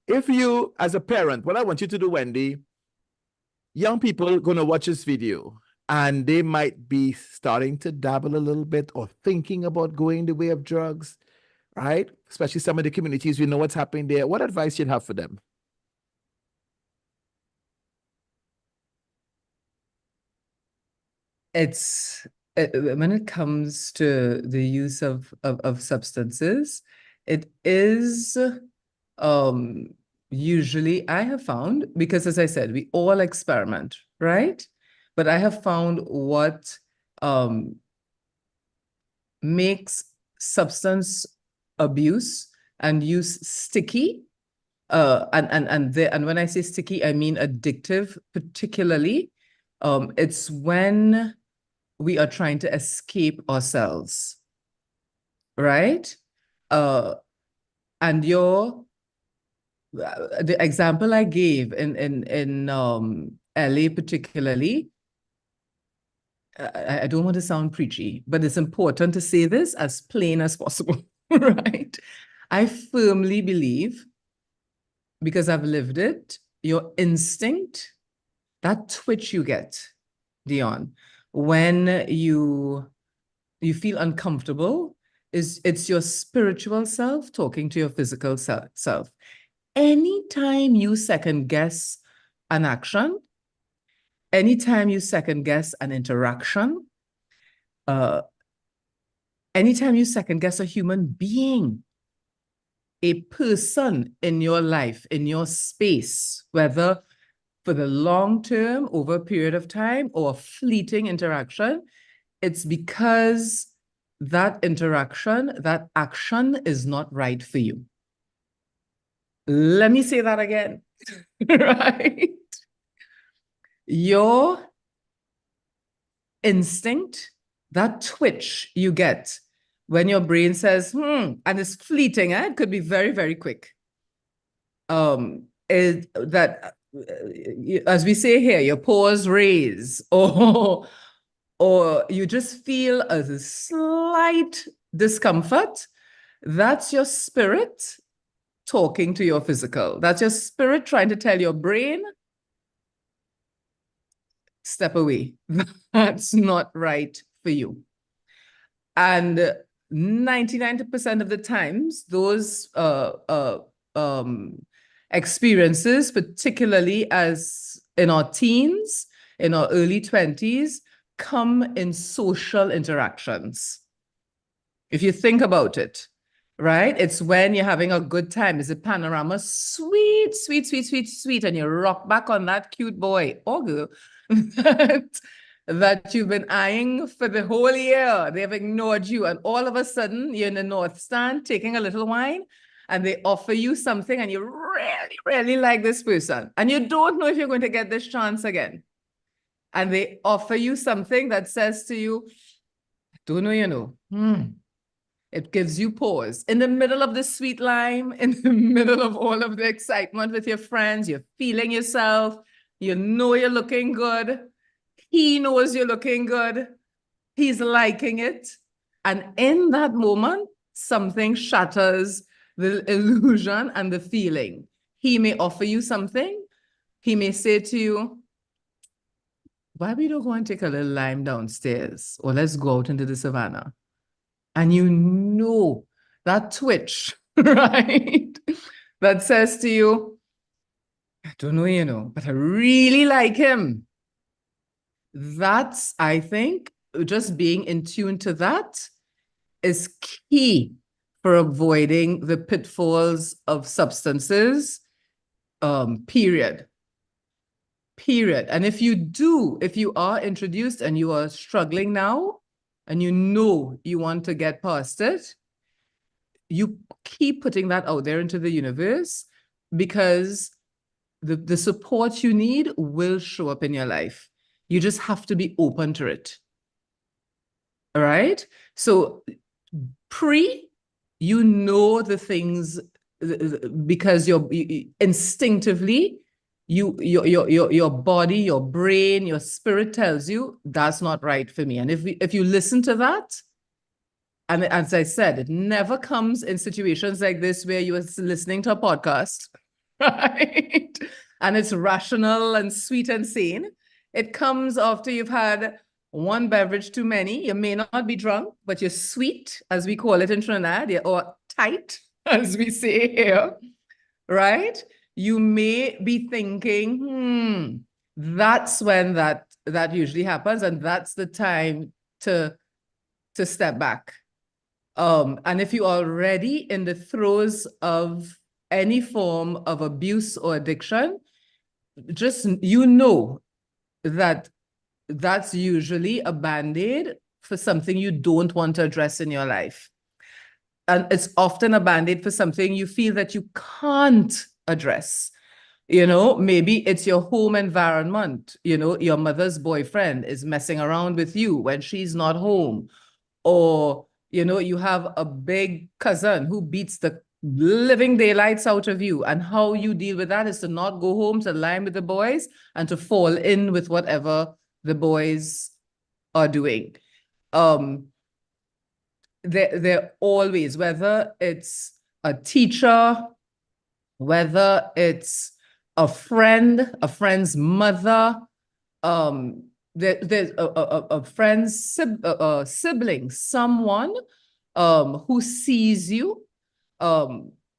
If you, as a parent, what I want you to do, Wendy, young people are going to watch this video and they might be starting to dabble a little bit or thinking about going the way of drugs, right? Especially some of the communities, we know what's happening there. What advice you'd have for them? When it comes to the use of substances, it is usually, I have found, because as I said, we all experiment, right? But I have found what makes substance abuse and use sticky, and when I say sticky, I mean addictive, particularly. It's when we are trying to escape ourselves, right? And the example I gave in LA particularly, I don't want to sound preachy, but it's important to say this as plain as possible, right? I firmly believe, because I've lived it, your instinct, that twitch you get, Dion, when you feel uncomfortable, it's your spiritual self talking to your physical self. Anytime you second guess an action, anytime you second guess an interaction, anytime you second guess a human being, a person in your life, in your space, whether for the long term, over a period of time, or a fleeting interaction, it's because that interaction, that action is not right for you. Let me say that again, right? Your instinct that twitch you get when your brain says, and it's fleeting, it could be very, very quick. Is that, as we say here, your paws raise, or you just feel a slight discomfort. That's your spirit talking to your physical. That's your spirit trying to tell your brain, step away. That's not right for you. And 99% of the times, those experiences, particularly as in our teens, in our early 20s, come in social interactions. If you think about it, right? It's when you're having a good time. It's a panorama, sweet, sweet, sweet, sweet, sweet, and you rock back on that cute boy or girl that you've been eyeing for the whole year. They've ignored you, and all of a sudden you're in the north stand taking a little wine, and they offer you something, and you really, really like this person, and you don't know if you're going to get this chance again. And they offer you something that says to you, I don't know, you know. It gives you pause. In the middle of the sweet lime, in the middle of all of the excitement with your friends, you're feeling yourself, you know you're looking good. He knows you're looking good. He's liking it. And in that moment, something shatters the illusion and the feeling. He may offer you something. He may say to you, why we don't go and take a little lime downstairs? Or let's go out into the savannah. And you know that twitch, right? That says to you, I don't know, you know, but I really like him. That's, I think, just being in tune to that is key for avoiding the pitfalls of substances, period. And if you are introduced and you are struggling now, and you know you want to get past it, you keep putting that out there into the universe, because the support you need will show up in your life. You just have to be open to it. All right? So you know the things because instinctively, your body, your brain, your spirit tells you that's not right for me. And if you listen to that, and as I said, it never comes in situations like this where you are listening to a podcast, right? And it's rational and sweet and sane. It comes after you've had one beverage too many. You may not be drunk, but you're sweet, as we call it in Trinidad, or tight, as we say here, right? You may be thinking, that's when that usually happens, and that's the time to step back. And if you're already in the throes of any form of abuse or addiction, just that that's usually a band-aid for something you don't want to address in your life. And it's often a band-aid for something you feel that you can't address. You know, maybe it's your home environment. You know, your mother's boyfriend is messing around with you when she's not home. Or, you know, you have a big cousin who beats the living daylights out of you. And how you deal with that is to not go home, to lie with the boys, and to fall in with whatever the boys are doing. They're always, whether it's a teacher, whether it's a friend's mother, there's a friend's sibling, someone who sees you.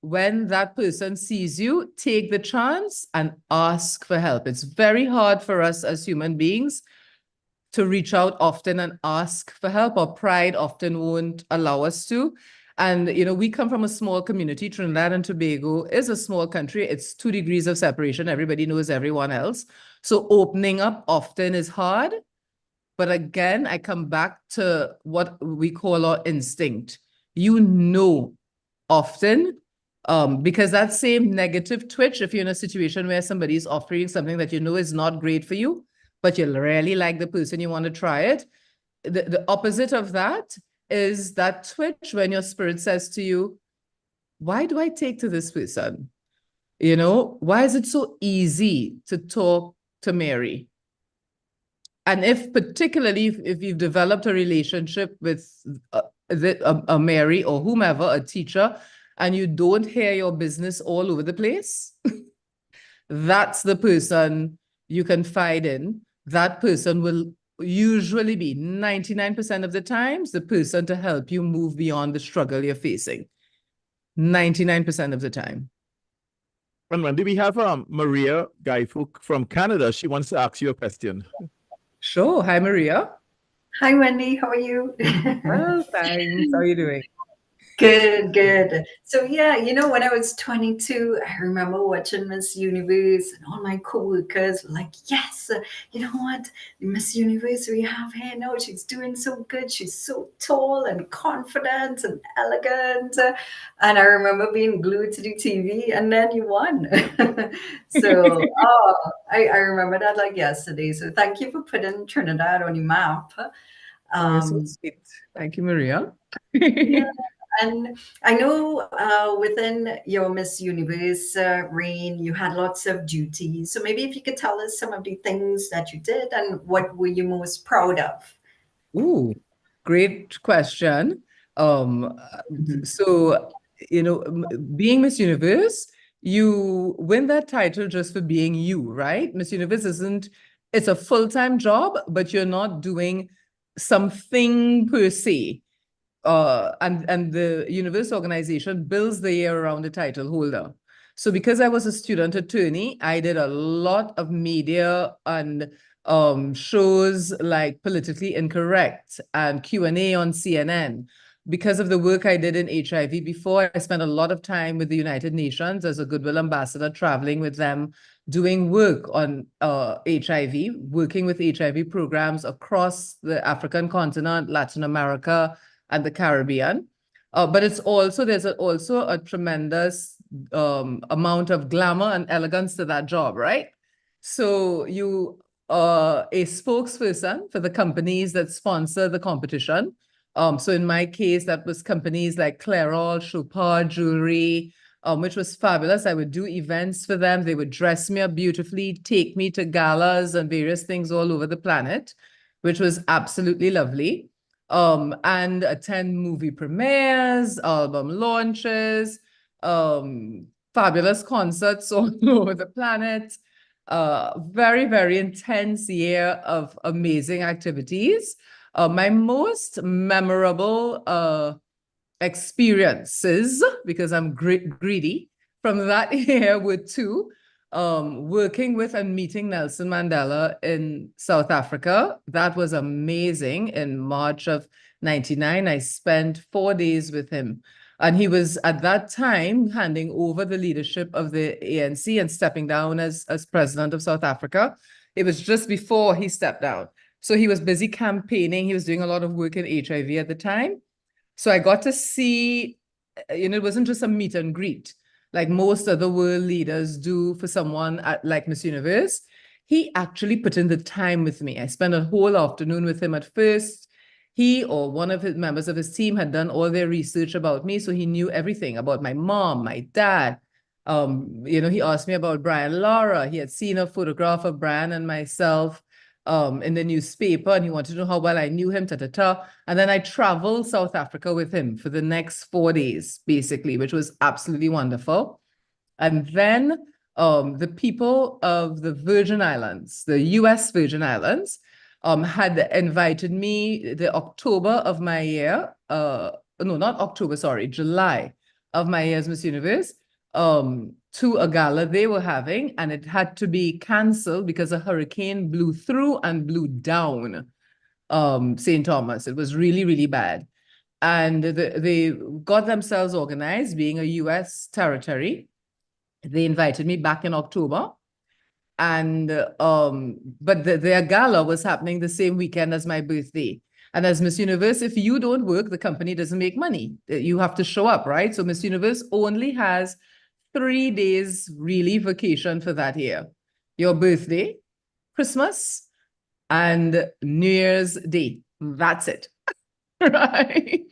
When that person sees you, take the chance and ask for help. It's very hard for us as human beings to reach out often and ask for help. Our pride often won't allow us to. And, you know, we come from a small community. Trinidad and Tobago is a small country. It's 2 degrees of separation. Everybody knows everyone else. So opening up often is hard. But again, I come back to what we call our instinct. You know often, because that same negative twitch, if you're in a situation where somebody's offering something that you know is not great for you, but you really like the person, you want to try it, the opposite of that is that twitch when your spirit says to you, why do I take to this person? You know, why is it so easy to talk to Mary? And if particularly if you've developed a relationship with a Mary or whomever, a teacher, and you don't hear your business all over the place, that's the person you confide in. That person will usually be 99% of the times the person to help you move beyond the struggle you're facing. 99% of the time. And Wendy, we have Maria Gaifuk from Canada. She wants to ask you a question. Sure. Hi, Maria. Hi, Wendy. How are you? Well, thanks. How are you doing? Good, good. So yeah, you know, when I was 22, I remember watching Miss Universe, and all my coworkers were like, yes, you know what? The Miss Universe we have here now, she's doing so good. She's so tall and confident and elegant. And I remember being glued to the TV, and then you won. So, I remember that like yesterday. So thank you for putting Trinidad on the map. You're so sweet. Thank you, Maria. Yeah. And I know within your Miss Universe reign, you had lots of duties. So maybe if you could tell us some of the things that you did and what were you most proud of? Ooh, great question. So, you know, being Miss Universe, you win that title just for being you, right? Miss Universe it's a full-time job, but you're not doing something per se. And the Universe organization builds the year around the title holder. So because I was a student attorney, I did a lot of media and shows like Politically Incorrect and Q&A on CNN. Because of the work I did in HIV before, I spent a lot of time with the United Nations as a Goodwill Ambassador, traveling with them, doing work on HIV, working with HIV programs across the African continent, Latin America, and the Caribbean. But there's also a tremendous amount of glamour and elegance to that job, right? So you are a spokesperson for the companies that sponsor the competition. So in my case, that was companies like Clairol, Chopard Jewelry, which was fabulous. I would do events for them. They would dress me up beautifully, take me to galas and various things all over the planet, which was absolutely lovely. And attend movie premieres, album launches, fabulous concerts all over the planet. Very, very intense year of amazing activities. My most memorable experiences, because I'm greedy, from that year were two. Working with and meeting Nelson Mandela in South Africa. That was amazing. In March of 99, I spent 4 days with him. And he was at that time handing over the leadership of the ANC and stepping down as president of South Africa. It was just before he stepped down. So he was busy campaigning. He was doing a lot of work in HIV at the time. So I got to see, it wasn't just a meet and greet like most other world leaders do for someone like Miss Universe. He actually put in the time with me. I spent a whole afternoon with him at first. He or one of his members of his team had done all their research about me, so he knew everything about my mom, my dad. He asked me about Brian Lara. He had seen a photograph of Brian and myself in the newspaper, and he wanted to know how well I knew him, And then I traveled South Africa with him for the next 4 days, basically, which was absolutely wonderful. And then the people of the Virgin Islands, the US Virgin Islands, had invited me the October of my year, no, not October, sorry, July of my year as Miss Universe, to a gala they were having, and it had to be canceled because a hurricane blew through and blew down St. Thomas. It was really, really bad. And they got themselves organized, being a US territory. They invited me back in October. And but their gala was happening the same weekend as my birthday. And as Miss Universe, if you don't work, the company doesn't make money. You have to show up, right? So Miss Universe only has 3 days really vacation for that year. Your birthday, Christmas, and New Year's Day. That's it. Right.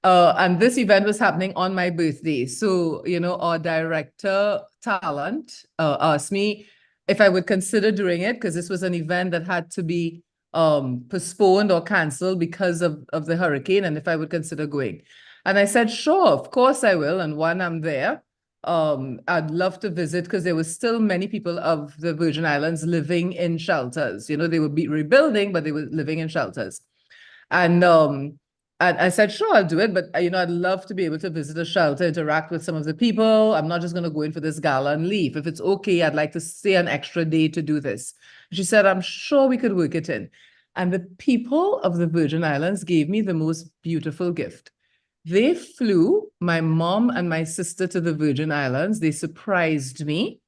And this event was happening on my birthday. So, our director talent asked me if I would consider doing it, because this was an event that had to be postponed or canceled because of the hurricane, and if I would consider going. And I said, sure, of course I will. And when I'm there, I'd love to visit, because there were still many people of the Virgin Islands living in shelters. They would be rebuilding, but they were living in shelters. And I said, sure, I'll do it. But, I'd love to be able to visit a shelter, interact with some of the people. I'm not just going to go in for this gala and leave. If it's okay, I'd like to stay an extra day to do this. She said, I'm sure we could work it in. And the people of the Virgin Islands gave me the most beautiful gift. They flew my mom and my sister to the Virgin Islands. They surprised me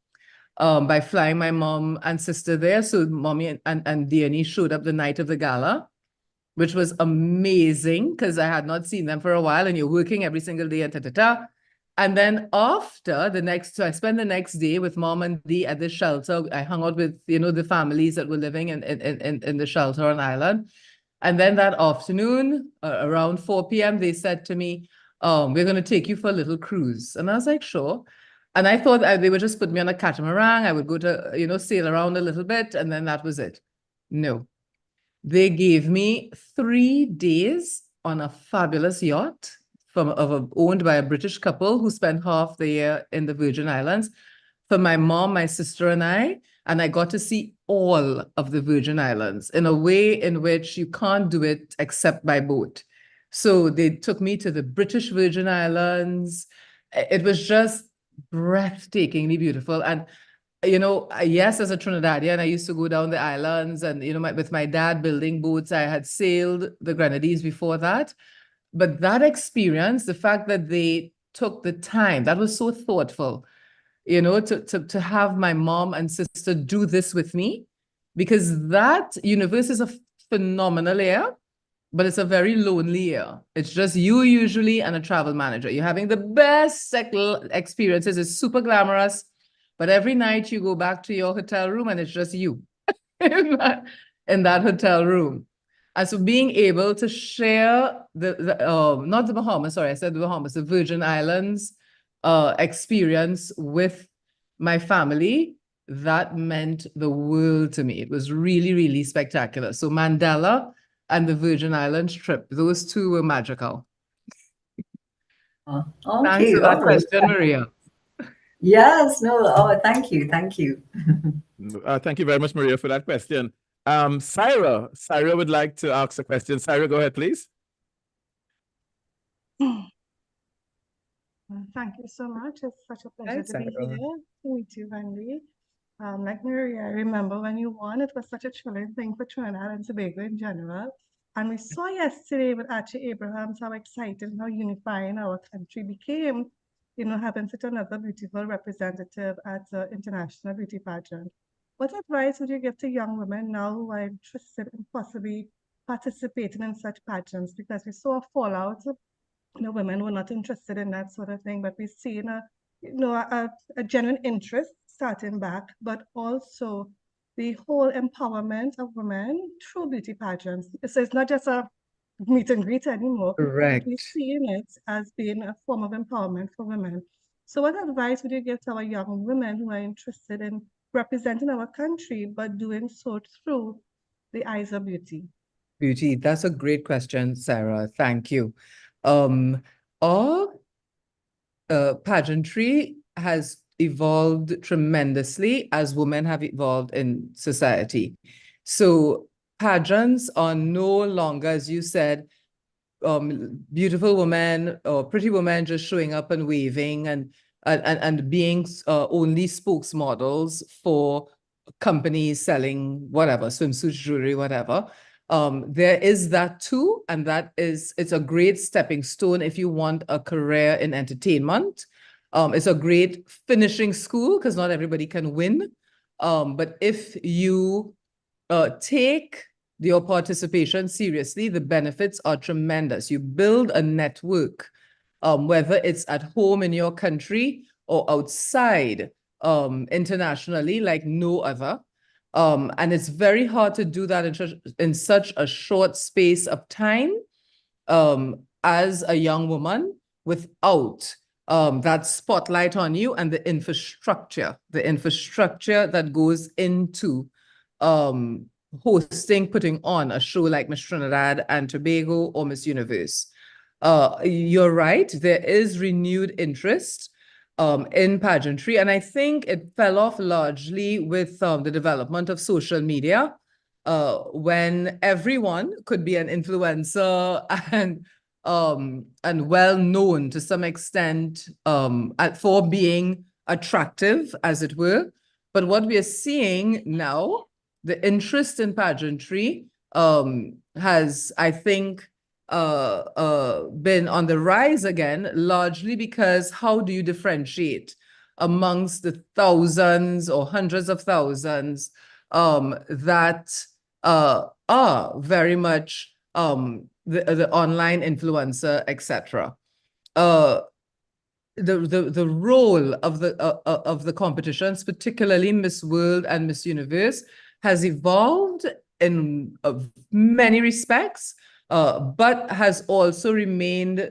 by flying my mom and sister there. So mommy and Diane showed up the night of the gala, which was amazing, because I had not seen them for a while, and you're working every single day and ta-ta-ta. And then after so I spent the next day with mom and Dee at the shelter. I hung out with, the families that were living in the shelter on island. And then that afternoon, around 4 p.m., they said to me, we're going to take you for a little cruise. And I was like, sure. And I thought they would just put me on a catamaran. I would go to, sail around a little bit, and then that was it. No. They gave me 3 days on a fabulous yacht owned by a British couple who spent half the year in the Virgin Islands for my mom, my sister, and I got to see all of the Virgin Islands in a way in which you can't do it except by boat. So they took me to the British Virgin Islands. It was just breathtakingly beautiful. And yes, as a Trinidadian, I used to go down the islands and, with my dad building boats. I had sailed the Grenadines before that. But that experience, the fact that they took the time, that was so thoughtful, to have my mom and sister do this with me, because that universe is a phenomenal year, but it's a very lonely year. It's just you usually and a travel manager. You're having the best experiences. It's super glamorous. But every night you go back to your hotel room and it's just you in that hotel room. And so being able to share not the Bahamas, sorry, I said the Bahamas, the Virgin Islands experience with my family, that meant the world to me. It was really, really spectacular. So Mandela and the Virgin Islands trip, those two were magical. Okay. Thanks for that question, Maria. Yes, no, thank you. Thank you very much, Maria, for that question. Syra would like to ask a question. Syra, go ahead, please. Thank you so much. It's such a pleasure to be here. To meet you, Wendy. Like Maria, I remember when you won, it was such a thrilling thing for Trinidad and Tobago in general. And we saw yesterday with Archie Abrahams how excited and how unifying our country became, having such another beautiful representative at the International Beauty Pageant. What advice would you give to young women now who are interested in possibly participating in such pageants? Because we saw a fallout, women were not interested in that sort of thing, but we've seen a genuine interest starting back, but also the whole empowerment of women through beauty pageants. So it's not just a meet and greet anymore. Correct. We're seeing it as being a form of empowerment for women. So what advice would you give to our young women who are interested in representing our country, but doing so through the eyes of beauty? Beauty, that's a great question, Sarah. Thank you. Our pageantry has evolved tremendously as women have evolved in society. So pageants are no longer, as you said, beautiful women or pretty women just showing up and waving and being only spokesmodels for companies selling whatever, swimsuits, jewelry, whatever. There is that too, and it's a great stepping stone if you want a career in entertainment. It's a great finishing school because not everybody can win. But if you take your participation seriously, the benefits are tremendous. You build a network, whether it's at home in your country or outside internationally, like no other. And it's very hard to do that in such a short space of time as a young woman without that spotlight on you and the infrastructure that goes into hosting, putting on a show like Miss Trinidad and Tobago or Miss Universe. You're right, there is renewed interest in pageantry, and I think it fell off largely with the development of social media, when everyone could be an influencer and well known to some extent for being attractive, as it were. But what we are seeing now, the interest in pageantry has, I think, been on the rise again, largely because how do you differentiate amongst the thousands or hundreds of thousands that are very much the online influencer, etc. The role of the competitions, particularly Miss World and Miss Universe, has evolved in many respects, but has also remained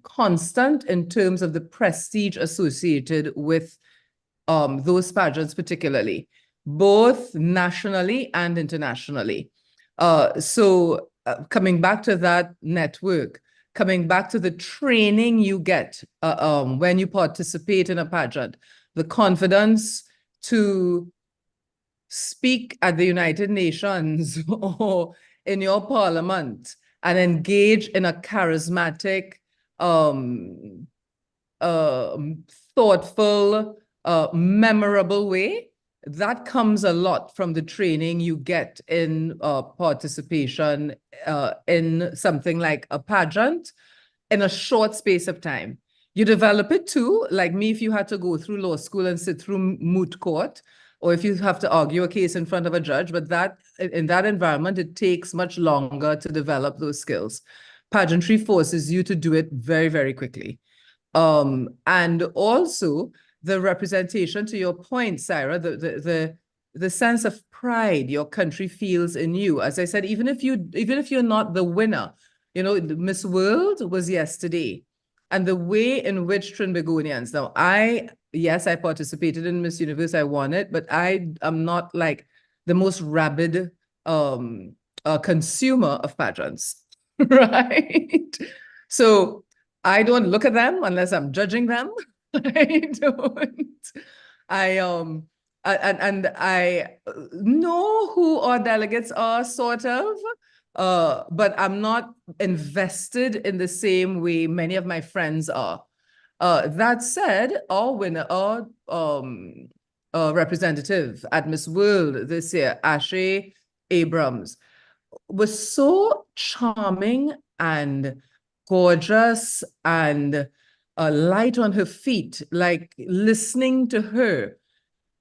constant in terms of the prestige associated with those pageants, particularly, both nationally and internationally. So coming back to that network, coming back to the training you get when you participate in a pageant, the confidence to speak at the United Nations or in your parliament and engage in a charismatic, thoughtful, memorable way, that comes a lot from the training you get in participation in something like a pageant in a short space of time. You develop it too, like me, if you had to go through law school and sit through moot court, or if you have to argue a case in front of a judge, but that in that environment, it takes much longer to develop those skills. Pageantry forces you to do it very, very quickly. And also the representation, to your point, Sarah, the sense of pride your country feels in you. As I said, even if you're not the winner, you know, Miss World was yesterday. And the way in which Trinbagonians, now yes, I participated in Miss Universe, I won it, but I am not like the most rabid consumer of pageants, right? So I don't look at them unless I'm judging them. I don't. And I know who our delegates are, sort of, but I'm not invested in the same way many of my friends are. That said, our winner, our representative at Miss World this year, Ashe Abrams, was so charming and gorgeous and light on her feet. Like, listening to her,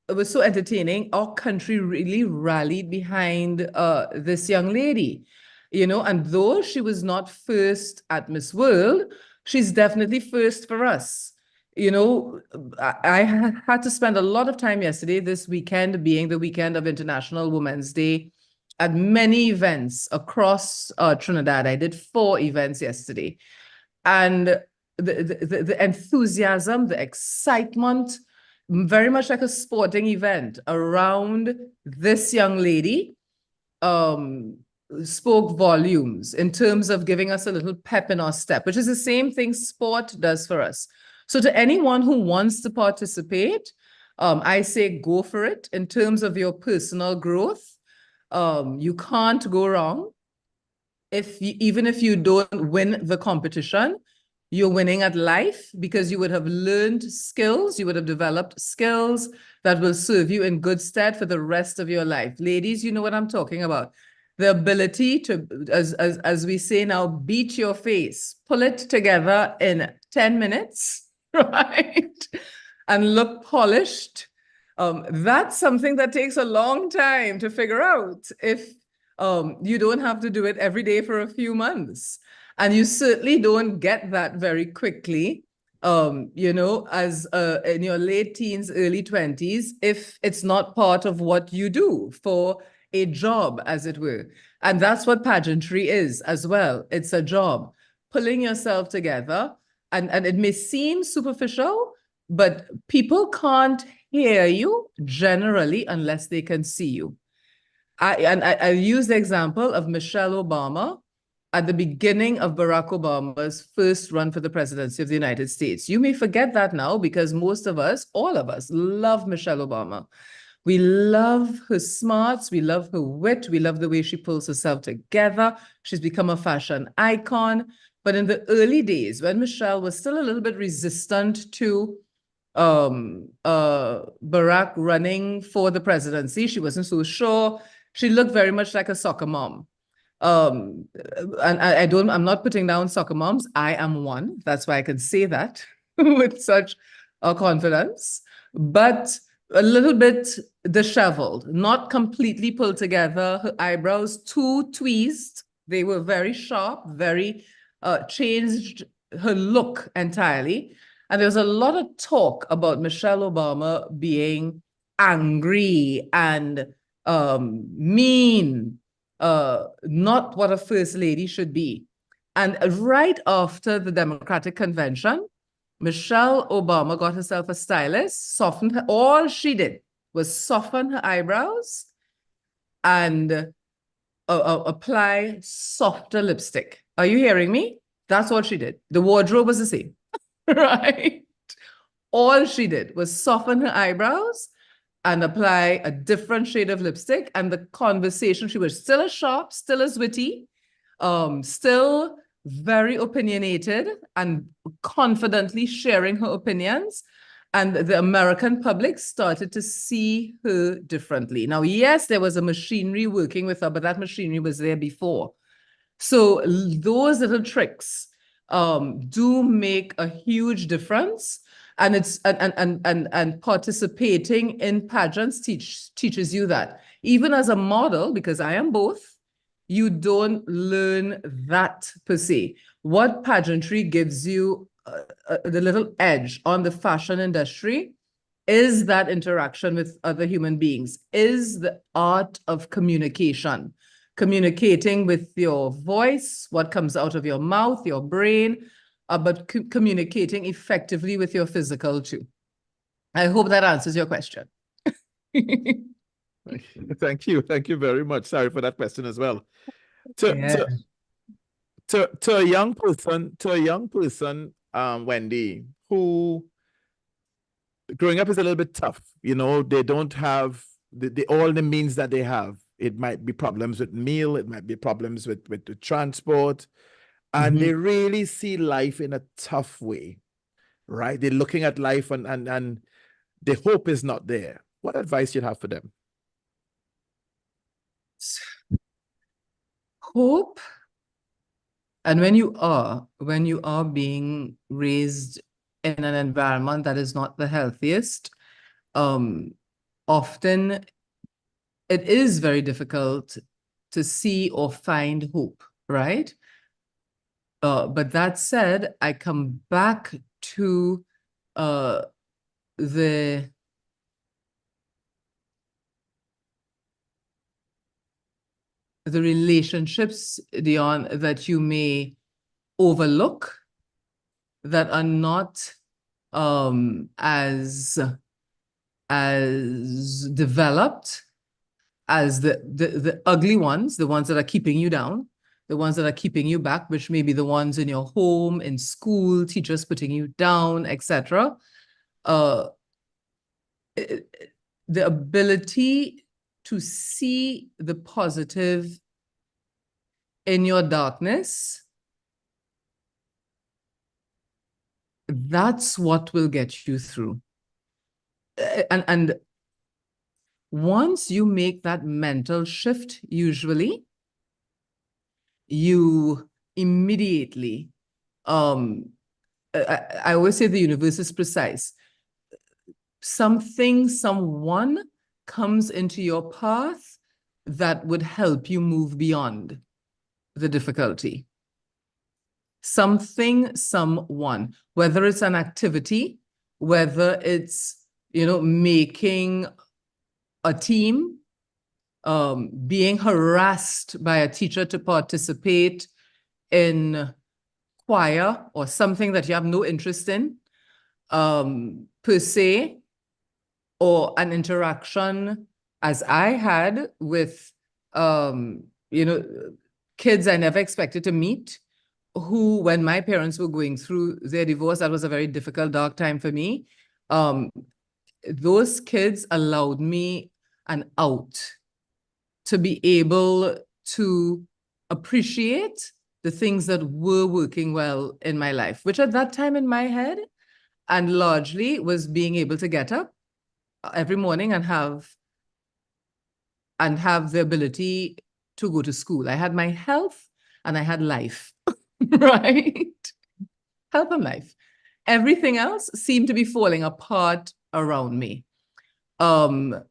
it was so entertaining. Our country really rallied behind this young lady, you know, and though she was not first at Miss World, she's definitely first for us. You know, I had to spend a lot of time yesterday, this weekend being the weekend of International Women's Day, at many events across Trinidad. I did 4 events yesterday. And the enthusiasm, the excitement, very much like a sporting event around this young lady, spoke volumes in terms of giving us a little pep in our step, which is the same thing sport does for us. So to anyone who wants to participate, I say go for it in terms of your personal growth. You can't go wrong. Even if you don't win the competition, you're winning at life, because you would have learned skills, you would have developed skills that will serve you in good stead for the rest of your life. Ladies, you know what I'm talking about. The ability to, as we say now, beat your face, pull it together in 10 minutes, right? And look polished. That's something that takes a long time to figure out if you don't have to do it every day for a few months. And you certainly don't get that very quickly you know, as in your late teens, early 20s, if it's not part of what you do for a job, as it were. And that's what pageantry is as well. It's a job, pulling yourself together. And it may seem superficial, but people can't hear you generally unless they can see you. I use the example of Michelle Obama at the beginning of Barack Obama's first run for the presidency of the United States. You may forget that now because most of us, all of us, love Michelle Obama. We love her smarts, we love her wit, we love the way she pulls herself together. She's become a fashion icon. But in the early days, when Michelle was still a little bit resistant to Barack running for the presidency, she wasn't so sure. She looked very much like a soccer mom. And I'm not putting down soccer moms. I am one. That's why I can say that with such confidence, but a little bit disheveled, not completely pulled together. Her eyebrows too tweezed. They were very sharp, very changed her look entirely. And there was a lot of talk about Michelle Obama being angry and mean, not what a first lady should be. And right after the Democratic Convention, Michelle Obama got herself a stylist, softened her, all she did was soften her eyebrows and apply softer lipstick. Are you hearing me? That's all she did. The wardrobe was the same, right? All she did was soften her eyebrows and apply a different shade of lipstick. And the conversation, she was still as sharp, still as witty, still very opinionated and confidently sharing her opinions. And the American public started to see her differently. Now, yes, there was a machinery working with her, but that machinery was there before. So those little tricks do make a huge difference. And it's and participating in pageants teaches you that. Even as a model, because I am both, you don't learn that per se. What pageantry gives you the little edge on the fashion industry is that interaction with other human beings, is the art of communication. Communicating with your voice, what comes out of your mouth, your brain, but communicating effectively with your physical too. I hope that answers your question. Thank you. Thank you very much. Sorry for that question as well. To a young person, Wendy, who growing up is a little bit tough. You know, they don't have all the means that they have. It might be problems with meal, it might be problems with the transport, and they really see life in a tough way, right? They're looking at life and the hope is not there. What advice you'd have for them? Hope. And when you are being raised in an environment that is not the healthiest, often it is very difficult to see or find hope, right? But that said, I come back to the relationships, Dion, that you may overlook, that are not as developed as the ugly ones, the ones that are keeping you down, the ones that are keeping you back, which may be the ones in your home, in school, teachers putting you down, etc. The ability to see the positive in your darkness, that's what will get you through. And once you make that mental shift, usually, you immediately, I always say the universe is precise. Someone comes into your path that would help you move beyond the difficulty. something, someone, whether it's an activity, whether it's, making a team, being harassed by a teacher to participate in choir or something that you have no interest in, per se, or an interaction as I had with, kids I never expected to meet, who, when my parents were going through their divorce, that was a very difficult, dark time for me. Those kids allowed me an out to be able to appreciate the things that were working well in my life, which at that time in my head, and largely was being able to get up every morning and have the ability to go to school. I had my health and I had life, right? Health and life. Everything else seemed to be falling apart around me. So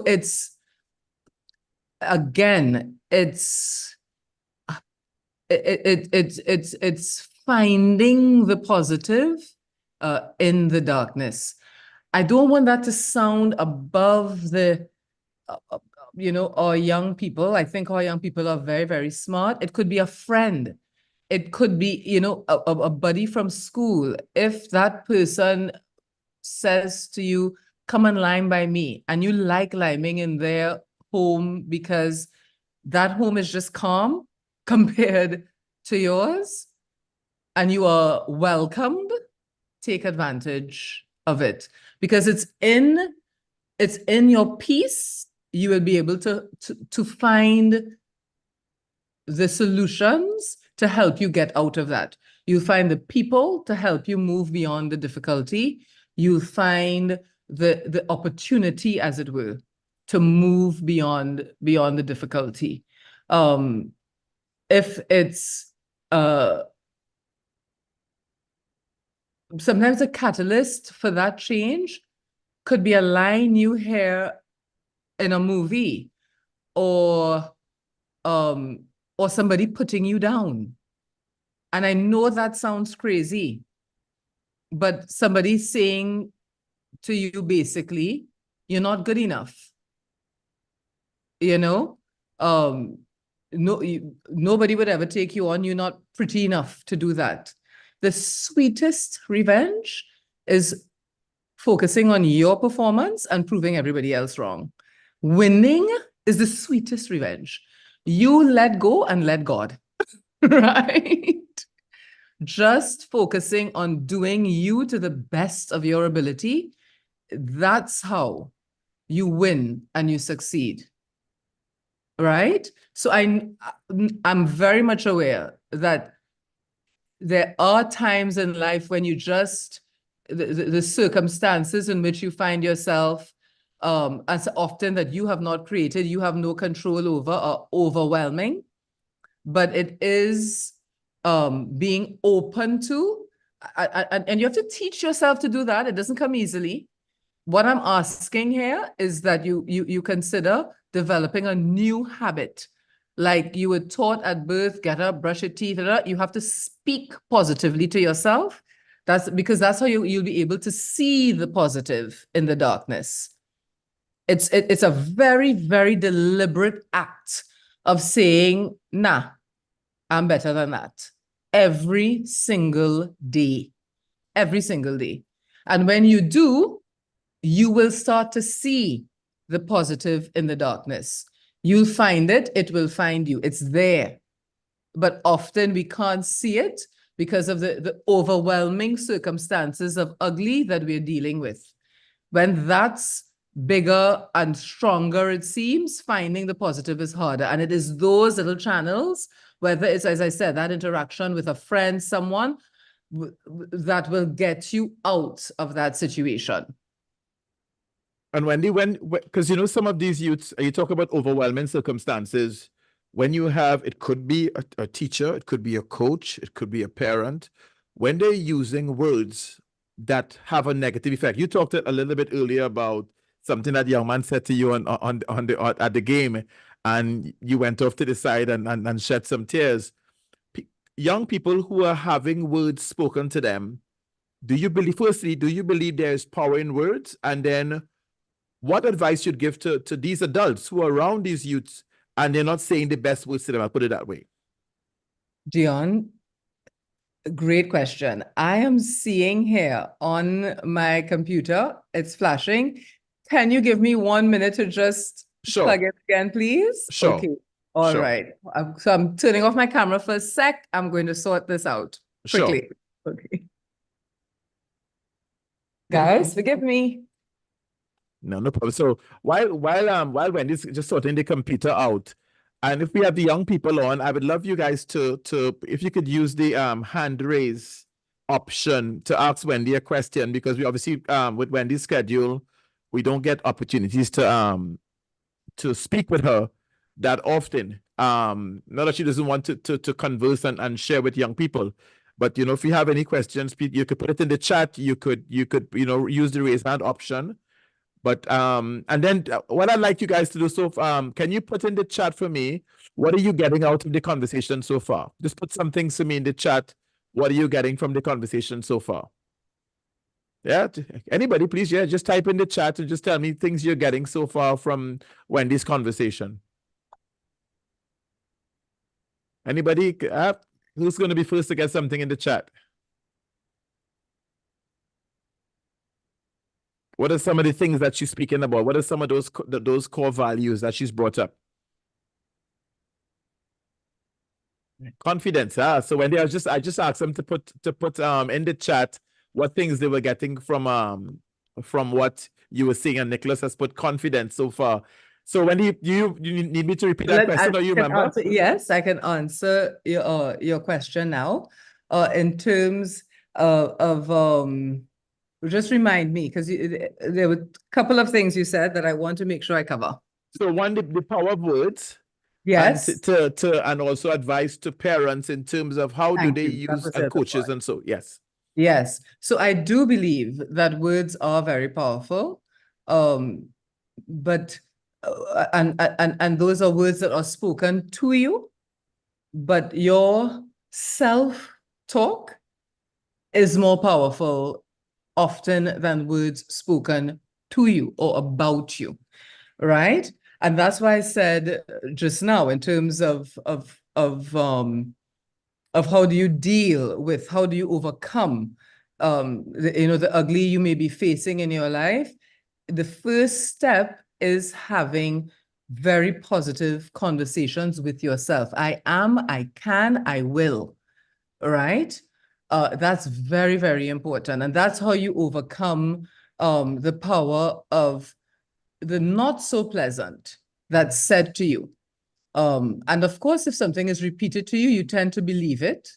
it's, again, it's finding the positive in the darkness. I don't want that to sound above the, our young people. I think our young people are very, very smart. It could be a friend. It could be, a buddy from school. If that person says to you, come and lime by me, and you like liming in their home because that home is just calm compared to yours, and you are welcomed, take advantage of it, because it's in your peace. You will be able to find the solutions to help you get out of that. You'll find the people to help you move beyond the difficulty. You'll find the opportunity, as it were, to move beyond the difficulty. If it's sometimes a catalyst for that change could be a line you hear in a movie, or somebody putting you down. And I know that sounds crazy, but somebody saying to you, basically, you're not good enough. Nobody would ever take you on. You're not pretty enough to do that. The sweetest revenge is focusing on your performance and proving everybody else wrong. Winning is the sweetest revenge. You let go and let God, right? Just focusing on doing you to the best of your ability. That's how you win and you succeed, right? So I'm very much aware that there are times in life when you just, the circumstances in which you find yourself, as often that you have not created, you have no control over, are overwhelming. But it is being open to, and you have to teach yourself to do that. It doesn't come easily. What I'm asking here is that you consider developing a new habit. Like you were taught at birth, get up, brush your teeth, you have to speak positively to yourself. That's because that's how you'll be able to see the positive in the darkness. It's a very, very deliberate act of saying, nah, I'm better than that. Every single day. Every single day. And when you do, you will start to see the positive in the darkness. You'll find it, it will find you. It's there. But often we can't see it because of the overwhelming circumstances of ugly that we're dealing with. When that's bigger and stronger, it seems, finding the positive is harder. And it is those little channels, whether it's, as I said, that interaction with a friend, someone, that will get you out of that situation. And Wendy, because some of these youths, you talk about overwhelming circumstances. When you have, it could be a teacher, it could be a coach, it could be a parent, when they're using words that have a negative effect. You talked a little bit earlier about something that young man said to you at the game, and you went off to the side and shed some tears. young people who are having words spoken to them, do you believe there is power in words? And then what advice you'd give to these adults who are around these youths and they're not saying the best words to them? I'll put it that way. Dion, great question. I am seeing here on my computer, it's flashing. Can you give me 1 minute to just plug it again, please? Sure. Okay. All right. So I'm turning off my camera for a sec. I'm going to sort this out quickly. Sure. Okay. Guys, forgive me. No problem. So while Wendy's just sorting the computer out, and if we have the young people on, I would love you guys to if you could use the hand raise option to ask Wendy a question, because we obviously with Wendy's schedule, we don't get opportunities to speak with her that often. Not that she doesn't want to converse and share with young people, but if you have any questions, you could put it in the chat. You could use the raise hand option. But and then what I'd like you guys to do, so can you put in the chat for me, what are you getting out of the conversation so far? Just put some things to me in the chat. What are you getting from the conversation so far? Yeah, anybody, please, yeah, just type in the chat and just tell me things you're getting so far from Wendy's conversation. Anybody, who's going to be first to get something in the chat? What are some of the things that she's speaking about? What are some of those core values that she's brought up? Confidence. So Wendy, I just asked them to put in the chat what things they were getting from what you were saying, and Nicholas has put confidence so far. So Wendy, you need me to repeat that question, or you remember? Yes, I can answer your question now. In terms of just remind me, because there were a couple of things you said that I want to make sure I cover. So one, the power of words. Yes. And also advice to parents in terms of how do they use coaches and so, yes. Yes. So I do believe that words are very powerful. But and those are words that are spoken to you, but your self-talk is more powerful often than words spoken to you or about you, right? And that's why I said just now, in terms of how do you deal with, how do you overcome, the ugly you may be facing in your life. The first step is having very positive conversations with yourself. I am, I can, I will, right? That's very, very important. And that's how you overcome the power of the not so pleasant that's said to you. And of course, if something is repeated to you, you tend to believe it.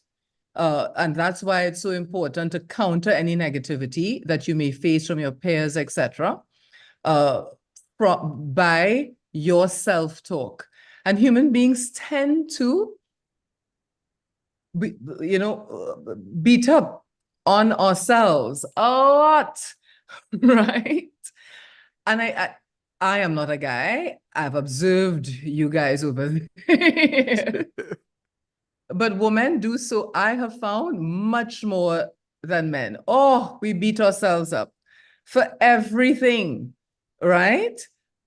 And that's why it's so important to counter any negativity that you may face from your peers, etc., by your self-talk. And human beings tend to beat up on ourselves a lot, right? And I am not a guy. I've observed you guys over there. But women do so, I have found, much more than men. Oh, we beat ourselves up for everything, right?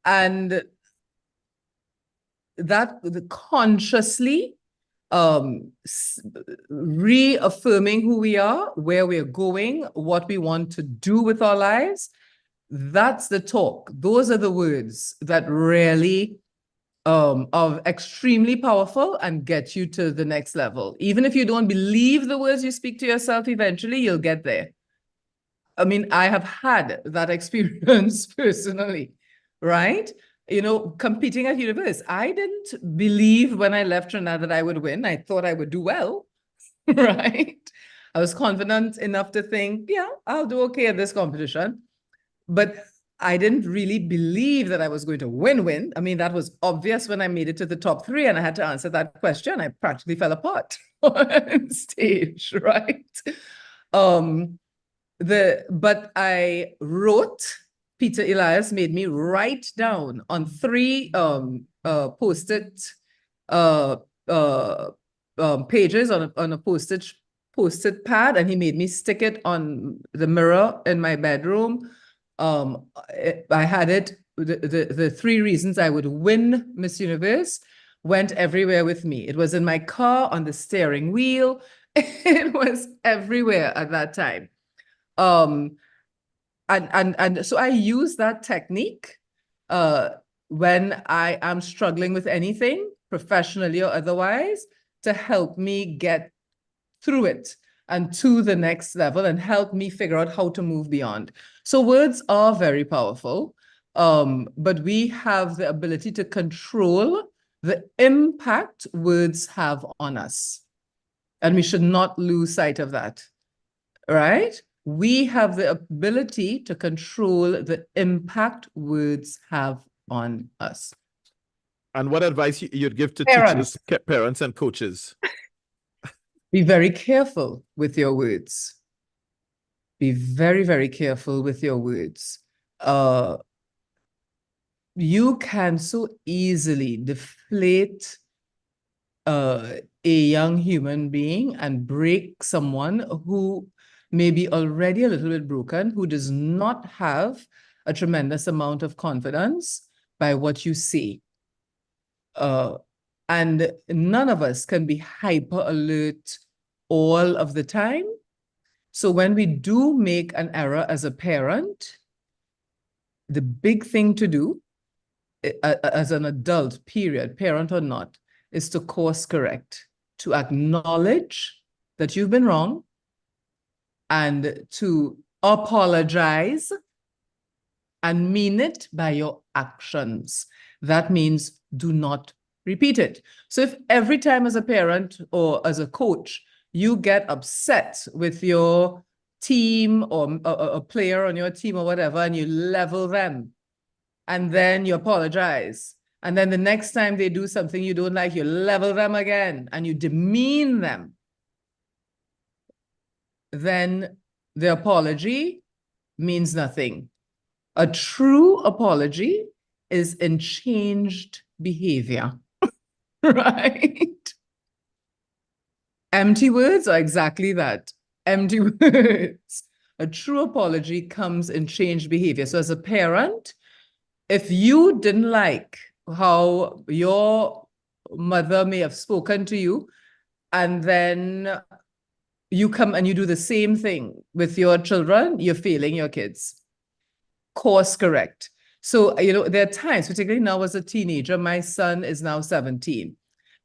And that consciously reaffirming who we are, where we're going, what we want to do with our lives, that's the talk. Those are the words that really are extremely powerful and get you to the next level. Even if you don't believe the words you speak to yourself, eventually you'll get there. I mean, I have had that experience personally, right? Competing at university, I didn't believe when I left Trinidad that I would win. I thought I would do well, right? I was confident enough to think, yeah, I'll do okay at this competition. But I didn't really believe that I was going to win. I mean, that was obvious when I made it to the top 3 and I had to answer that question. I practically fell apart on stage, right? But I wrote, Peter Elias made me write down on 3 post-it pages on a post-it pad, and he made me stick it on the mirror in my bedroom. I had it, the 3 reasons I would win Miss Universe went everywhere with me. It was in my car, on the steering wheel. It was everywhere at that time. And so I use that technique when I am struggling with anything, professionally or otherwise, to help me get through it and to the next level and help me figure out how to move beyond. So words are very powerful, but we have the ability to control the impact words have on us. And we should not lose sight of that, right? We have the ability to control the impact words have on us. And what advice you'd give to Parents. teachers, parents, and coaches? Be very careful with your words. Be very, very careful with your words. You can so easily deflate a young human being and break someone who may be already a little bit broken, who does not have a tremendous amount of confidence by what you say. And none of us can be hyper alert all of the time. So when we do make an error as a parent, the big thing to do as an adult, period, parent or not, is to course correct, to acknowledge that you've been wrong and to apologize and mean it by your actions. That means do not repeat it. So if every time as a parent or as a coach, you get upset with your team or a player on your team or whatever, and you level them, and then you apologize, and then the next time they do something you don't like, you level them again, and you demean them, then the apology means nothing. A true apology is in changed behavior, right? Empty words are exactly that, empty words. A true apology comes in changed behavior. So as a parent, if you didn't like how your mother may have spoken to you, and then you come and you do the same thing with your children, you're failing your kids. Course correct. So, you know, there are times, particularly now as a teenager, my son is now 17.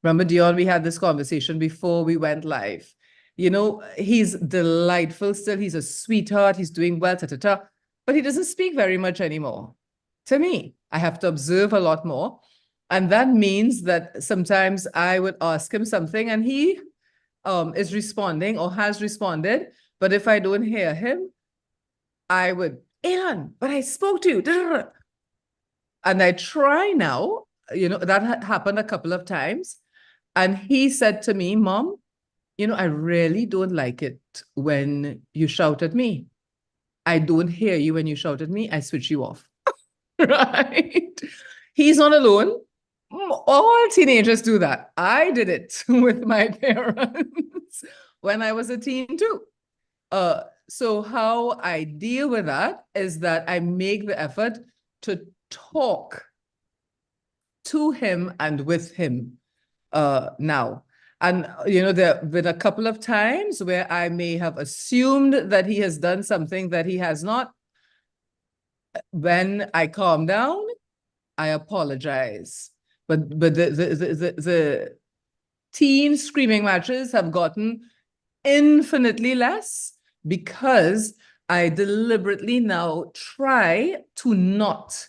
Remember, Dion, we had this conversation before we went live. You know, he's delightful still. He's a sweetheart. He's doing well, but he doesn't speak very much anymore. To me, I have to observe a lot more. And that means that sometimes I would ask him something and he is responding or has responded. But if I don't hear him, I would, Elon, but I spoke to you. And I try now, you know, that had happened a couple of times. And he said to me, Mom, you know, I really don't like it when you shout at me. I don't hear you when you shout at me. I switch you off. Right? He's not alone. All teenagers do that. I did it with my parents when I was a teen too. So how I deal with that is that I make the effort to talk to him and with him now. And, you know, there have been a couple of times where I may have assumed that he has done something that he has not. When I calm down, I apologize. But the teen screaming matches have gotten infinitely less because I deliberately now try to not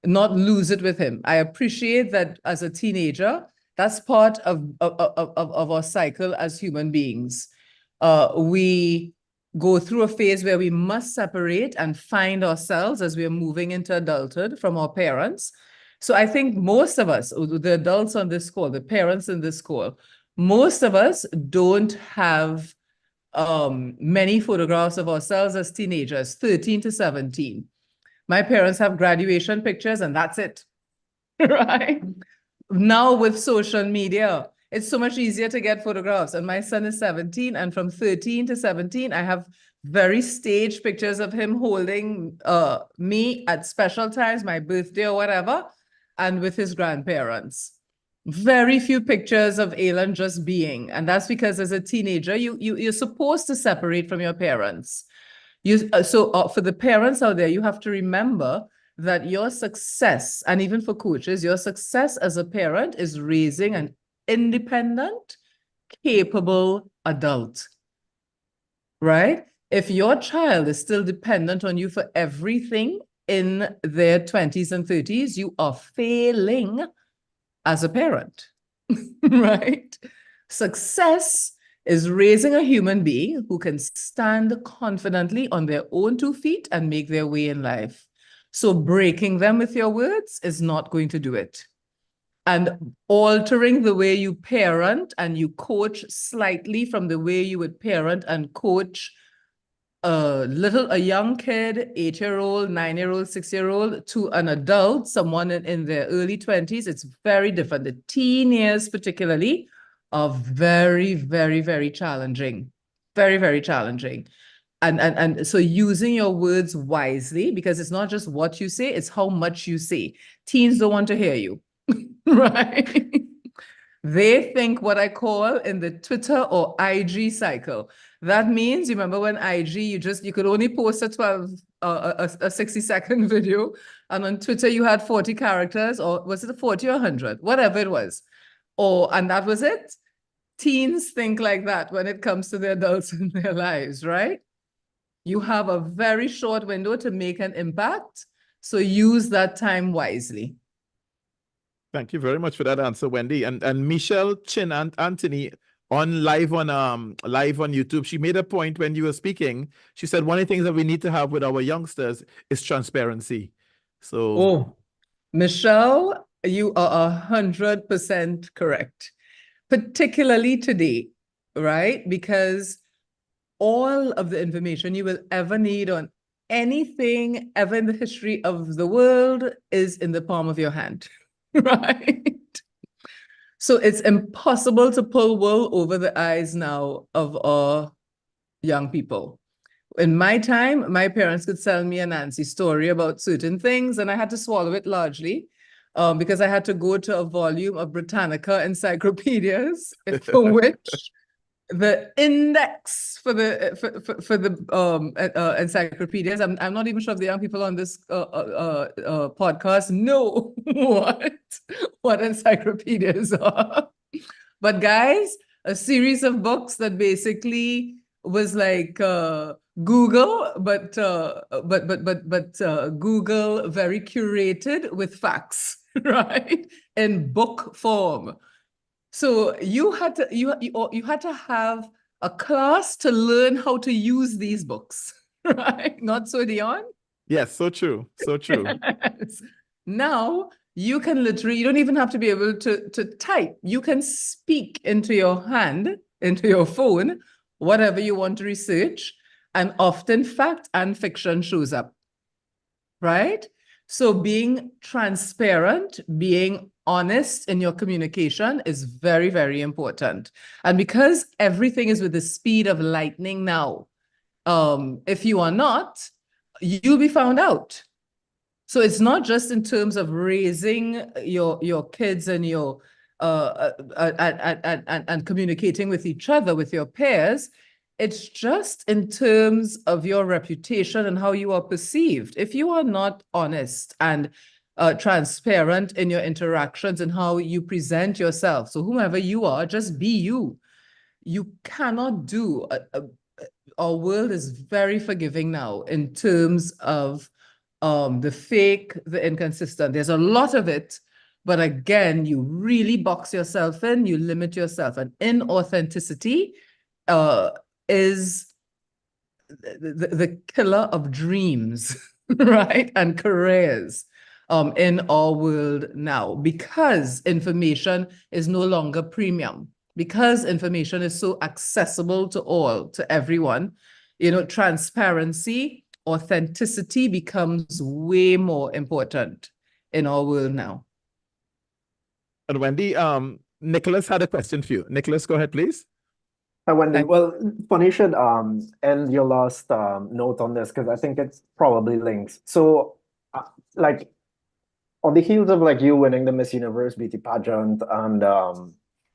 lose it with him. I appreciate that as a teenager, that's part of our cycle as human beings. We go through a phase where we must separate and find ourselves as we are moving into adulthood from our parents. So I think most of us, the adults on this call, the parents in this call, most of us don't have many photographs of ourselves as teenagers, 13 to 17. My parents have graduation pictures and that's it, right? Now with social media, it's so much easier to get photographs. And my son is 17, and from 13 to 17, I have very staged pictures of him holding me at special times, my birthday or whatever, and with his grandparents. Very few pictures of Alan just being, and that's because as a teenager, you're supposed to separate from your parents. So for the parents out there, you have to remember that your success, and even for coaches, your success as a parent is raising an independent, capable adult, right? If your child is still dependent on you for everything in their 20s and 30s, you are failing as a parent, right? Success is raising a human being who can stand confidently on their own 2 feet and make their way in life. So breaking them with your words is not going to do it. And altering the way you parent and you coach slightly from the way you would parent and coach a young kid, 8-year-old, 9-year-old, 6-year-old, to an adult, someone in their early 20s, it's very different. The teen years particularly are very, very, very challenging. Very, very challenging. And so using your words wisely, because it's not just what you say, it's how much you say. Teens don't want to hear you, right? They think what I call in the Twitter or IG cycle. That means, you remember when IG, you could only post a 60-second video, and on Twitter you had 40 characters, or was it 40 or 100, whatever it was. And that was it. Teens think like that when it comes to the adults in their lives, right? You have a very short window to make an impact, so use that time wisely. Thank you very much for that answer, Wendy. And Michelle Chin and Anthony on live on YouTube, she made a point when you were speaking. She said one of the things that we need to have with our youngsters is transparency. So, Michelle, you are 100% correct, particularly today, right? Because all of the information you will ever need on anything ever in the history of the world is in the palm of your hand, right? So it's impossible to pull wool over the eyes now of our young people. In my time, my parents could tell me a Nancy story about certain things, and I had to swallow it largely because I had to go to a volume of Britannica encyclopedias for which the index for the encyclopedias. I'm not even sure if the young people on this podcast know what encyclopedias are. But guys, a series of books that basically was like Google, but Google very curated with facts, right, in book form. So you had to have a class to learn how to use these books, right? Not so, Dion? yes, so true. So true. Yes. Now you can literally, you don't even have to be able to type. You can speak into your hand, into your phone, whatever you want to research, and often fact and fiction shows up, right? So being transparent, being honest in your communication is very, very important. And because everything is with the speed of lightning now, if you are not, you'll be found out. So it's not just in terms of raising your kids and your and communicating with each other, with your peers. It's just in terms of your reputation and how you are perceived. If you are not honest and transparent in your interactions and how you present yourself, so whomever you are, just be you. You cannot do. Our world is very forgiving now in terms of the fake, the inconsistent. There's a lot of it, but again, you really box yourself in, you limit yourself, and inauthenticity is the killer of dreams, right? And careers in our world now, because information is no longer premium, because information is so accessible to all, to everyone. You know, transparency, authenticity becomes way more important in our world now. And Wendy, Nicholas had a question for you. Nicholas, go ahead, please. Hi, Wendy. Well, funny you should end your last note on this because I think it's probably links. So, like, on the heels of like you winning the Miss Universe beauty pageant and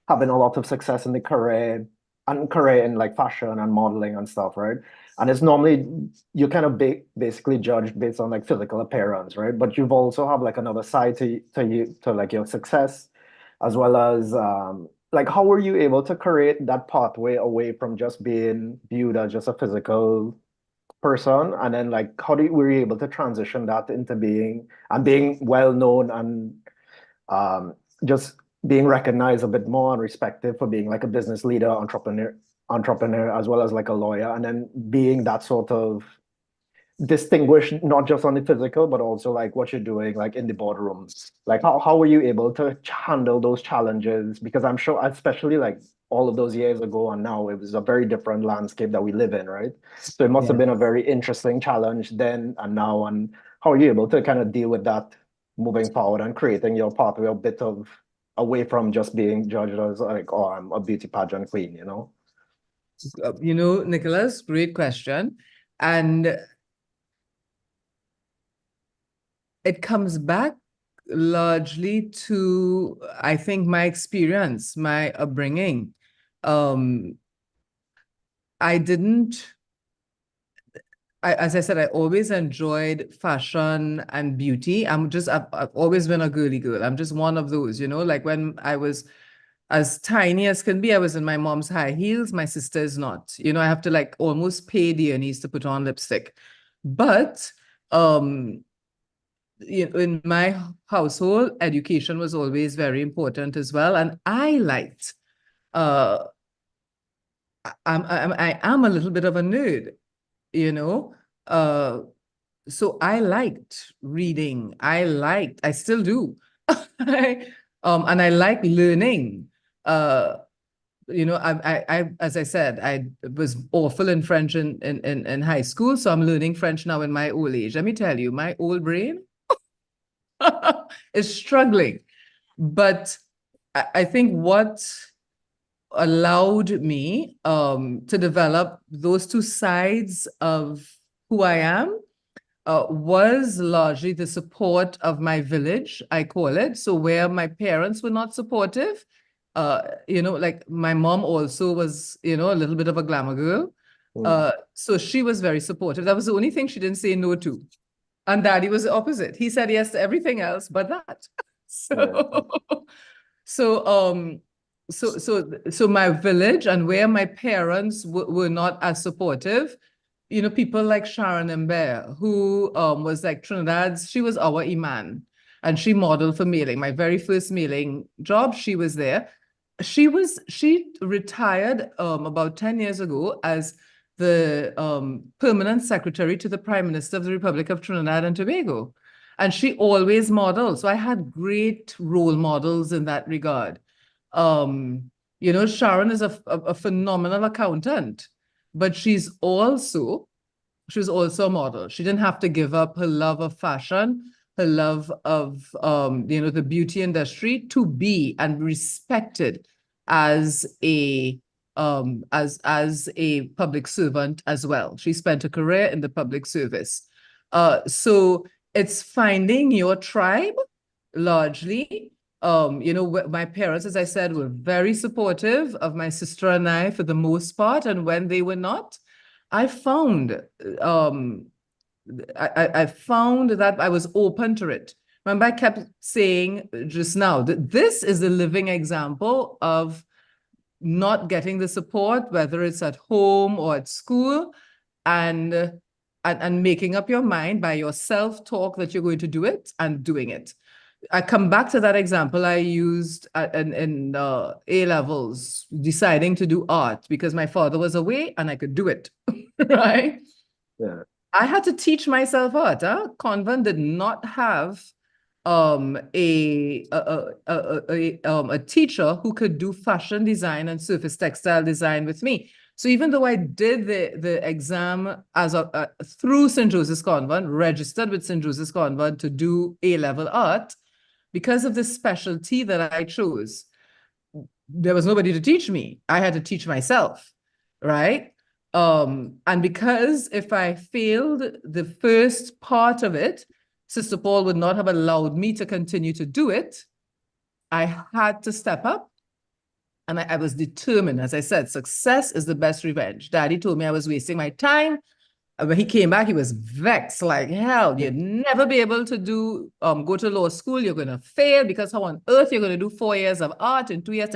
having a lot of success in the career in like fashion and modeling and stuff, right? And it's normally you kind of basically judged based on like physical appearance, right? But you've also have like another side to like your success, as well as like how were you able to create that pathway away from just being viewed as just a physical person, and then like how were you able to transition that into being well known and just being recognized a bit more and respected for being like a business leader, entrepreneur, as well as like a lawyer, and then being that sort of distinguished not just on the physical but also like what you're doing like in the boardroom. Like how were you able to handle those challenges? Because I'm sure, especially like all of those years ago and now, it was a very different landscape that we live in, right? So it must have been a very interesting challenge then and now. And how are you able to kind of deal with that moving forward and creating your pathway a bit of away from just being judged as like, oh, I'm a beauty pageant queen, you know? You know, Nicholas, great question. And it comes back largely to, I think, my experience, my upbringing. As I said, I always enjoyed fashion and beauty. I've always been a girly girl. I'm just one of those, you know, like when I was as tiny as can be, I was in my mom's high heels. My sister is not, you know, I have to like almost pay the earnings to put on lipstick. But, in my household, education was always very important as well. And I liked, I am a little bit of a nerd, you know. So I liked reading. I still do. And I like learning. You know, as I said, I was awful in French in high school, so I'm learning French now in my old age. Let me tell you, my old brain is struggling. But I think what allowed me to develop those two sides of who I am was largely the support of my village, I call it. So where my parents were not supportive, you know, like my mom also was, you know, a little bit of a glamour girl. So she was very supportive. That was the only thing she didn't say no to. And daddy was the opposite. He said yes to everything else but that. So my village and where my parents were not as supportive, you know, people like Sharon Imbert, who was like Trinidad's, she was our Iman, and she modeled for mailing. My very first mailing job, she was there. She retired about 10 years ago as the permanent secretary to the Prime Minister of the Republic of Trinidad and Tobago. And she always modeled. So I had great role models in that regard. You know, Sharon is a phenomenal accountant, but she was also a model. She didn't have to give up her love of fashion, her love of you know, the beauty industry to be and respected as a public servant as well. She spent a career in the public service. So it's finding your tribe largely. You know, my parents, as I said, were very supportive of my sister and I for the most part. And when they were not, I found I found that I was open to it. Remember, I kept saying just now that this is a living example of not getting the support, whether it's at home or at school, and making up your mind by your self-talk that you're going to do it and doing it. I come back to that example I used in A-levels, deciding to do art because my father was away and I could do it, right? Yeah. I had to teach myself art. Convent did not have a teacher who could do fashion design and surface textile design with me. So even though I did the exam as through St. Joseph's Convent, registered with St. Joseph's Convent to do A-level art, because of the specialty that I chose, there was nobody to teach me. I had to teach myself, right? And because if I failed the first part of it, Sister Paul would not have allowed me to continue to do it. I had to step up, and I was determined. As I said, success is the best revenge. Daddy told me I was wasting my time. When he came back, he was vexed like hell. You'd never be able to go to law school. You're going to fail because how on earth you're going to do 4 years of art in 2 years,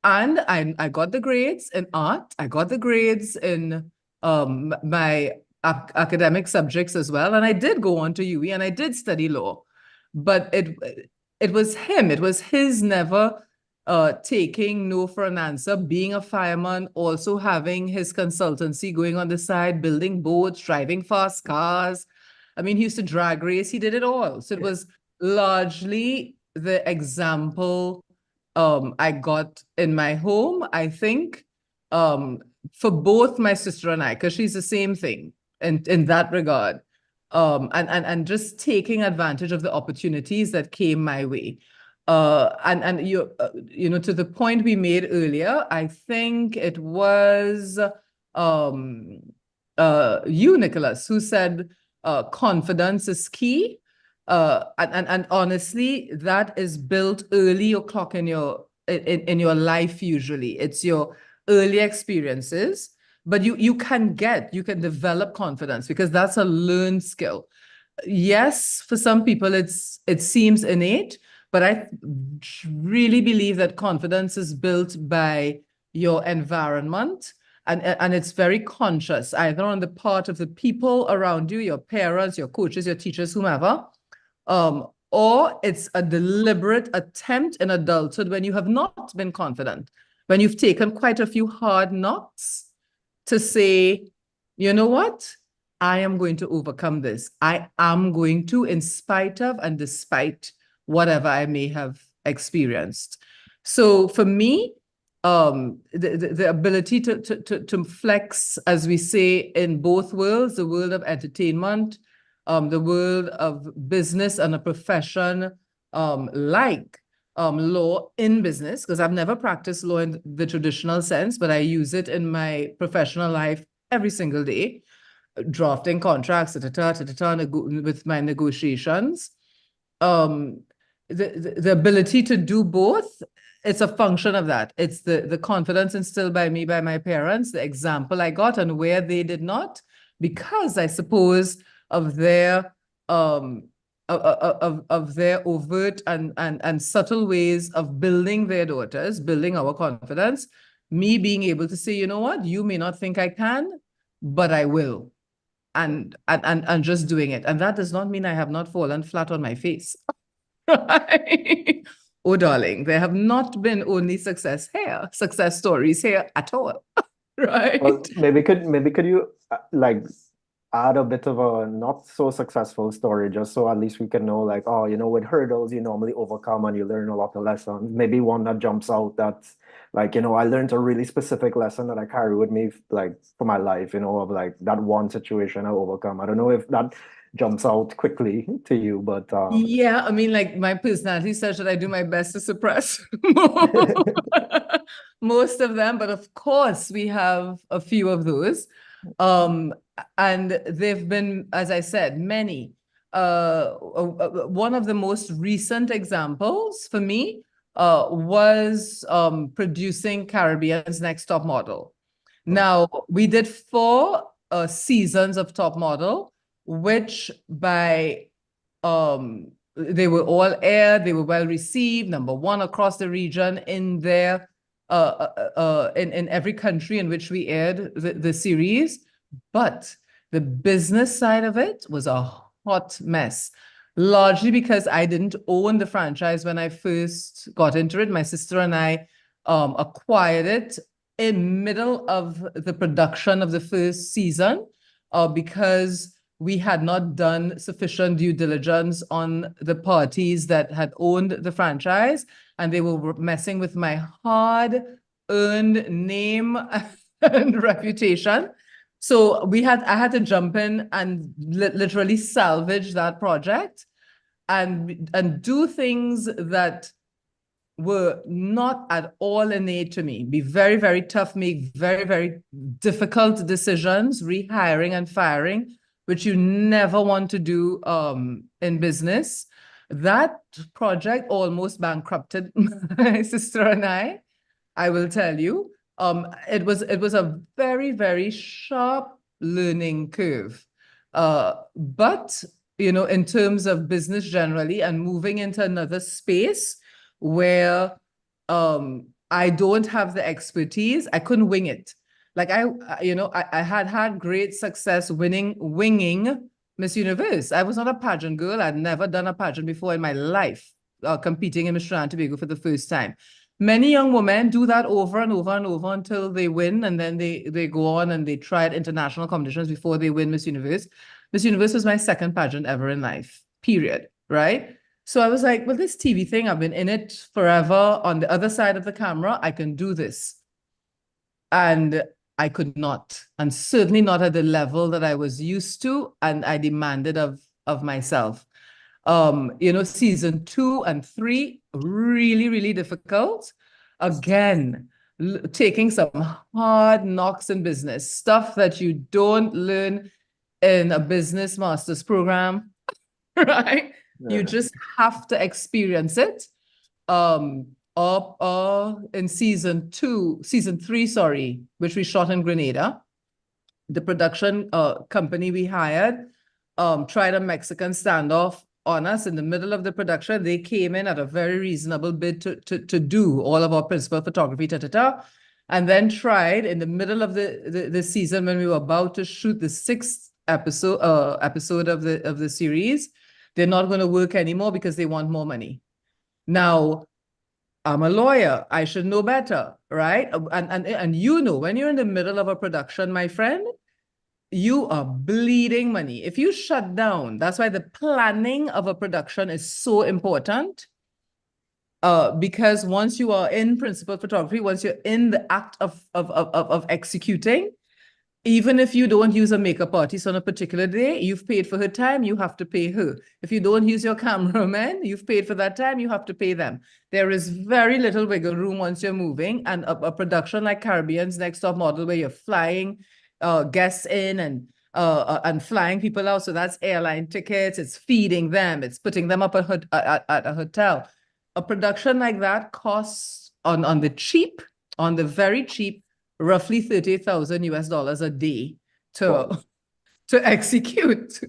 And I got the grades in art. I got the grades in my academic subjects as well. And I did go on to UE and I did study law. But it was him. It was his never taking no for an answer, being a fireman, also having his consultancy going on the side, building boats, driving fast cars. I mean, he used to drag race. He did it all. So it was largely the example I got in my home, I think, for both my sister and I, because she's the same thing in that regard. And just taking advantage of the opportunities that came my way. And you know, to the point we made earlier, I think it was you, Nicholas, who said confidence is key. And honestly, that is built early o'clock in your life. Usually, it's your early experiences. But you can develop confidence because that's a learned skill. Yes, for some people it seems innate, but I really believe that confidence is built by your environment, and it's very conscious, either on the part of the people around you, your parents, your coaches, your teachers, whomever, or it's a deliberate attempt in adulthood when you have not been confident, when you've taken quite a few hard knocks to say, you know what? I am going to overcome this. I am going to, in spite of and despite whatever I may have experienced. So for me, the ability to flex, as we say, in both worlds, the world of entertainment, the world of business and a profession like law in business, because I've never practiced law in the traditional sense, but I use it in my professional life every single day, drafting contracts, with my negotiations. The ability to do both, it's a function of that. It's the confidence instilled by me, by my parents, the example I got and where they did not, because I suppose of their overt and subtle ways of building their daughters, building our confidence, me being able to say, you know what, you may not think I can, but I will. And just doing it. And that does not mean I have not fallen flat on my face. Right? Oh, darling, there have not been only success stories here at all. Right? Well, maybe could you like add a bit of a not so successful story, just so at least we can know, like, oh, you know, with hurdles you normally overcome and you learn a lot of lessons. Maybe one that jumps out that's like, you know, I learned a really specific lesson that I carry with me, like, for my life, you know, of like that one situation I overcome. I don't know if that jumps out quickly to you, but yeah, I mean, like, my personality says that I do my best to suppress most of them, but of course we have a few of those. And they've been, as I said, many. One of the most recent examples for me was producing Caribbean's Next Top Model. Now, we did 4 seasons of Top Model, which by they were all aired, they were well received, #1 across the region in their in every country in which we aired the series. But the business side of it was a hot mess, largely because I didn't own the franchise when I first got into it. My sister and I acquired it in middle of the production of the first season because we had not done sufficient due diligence on the parties that had owned the franchise, and they were messing with my hard-earned name and reputation. So I had to jump in and literally salvage that project and do things that were not at all innate to me. Be very, very tough, make very, very difficult decisions, rehiring and firing, which you never want to do in business. That project almost bankrupted my sister and I will tell you. It was a very, very sharp learning curve. But, you know, in terms of business generally and moving into another space where I don't have the expertise, I couldn't wing it. Like I had great success winging Miss Universe. I was not a pageant girl. I'd never done a pageant before in my life, competing in Miss Trinidad and Tobago for the first time. Many young women do that over and over and over until they win, and then they go on and they try at international competitions before they win Miss Universe. Miss Universe was my second pageant ever in life, period, right? So I was like, well, this TV thing, I've been in it forever. On the other side of the camera, I can do this. And I could not, and certainly not at the level that I was used to and I demanded of myself. You know, season 2 and 3, really, really difficult. Again, taking some hard knocks in business, stuff that you don't learn in a business master's program, right? Yeah. You just have to experience it. In season 3, sorry, which we shot in Grenada, the production company we hired tried a Mexican standoff on us in the middle of the production. They came in at a very reasonable bid to do all of our principal photography, and then tried in the middle of the season when we were about to shoot the 6th episode of the series. They're not going to work anymore because they want more money. Now, I'm a lawyer. I should know better, right? And you know, when you're in the middle of a production, my friend, you are bleeding money. If you shut down, that's why the planning of a production is so important. Because once you are in principal photography, once you're in the act of executing, even if you don't use a makeup artist on a particular day, you've paid for her time, you have to pay her. If you don't use your cameraman, you've paid for that time, you have to pay them. There is very little wiggle room once you're moving. And a production like Caribbean's Next Top Model, where you're flying guests in and flying people out. So that's airline tickets, it's feeding them, it's putting them up at a hotel. A production like that costs on the very cheap, roughly $30,000 a day to execute.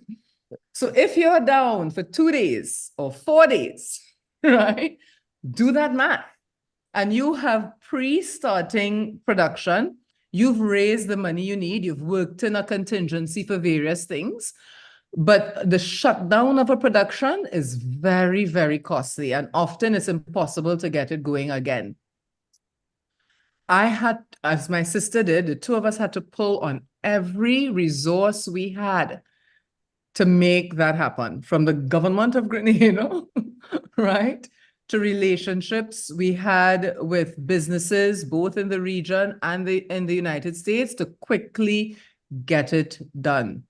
So if you're down for 2 days or 4 days, right, do that math. And you have pre-starting production, you've raised the money you need, you've worked in a contingency for various things, but the shutdown of a production is very, very costly, and often it's impossible to get it going again. I had, as my sister did, the two of us had to pull on every resource we had to make that happen, from the government of Grenada, right, to relationships we had with businesses, both in the region and in the United States, to quickly get it done.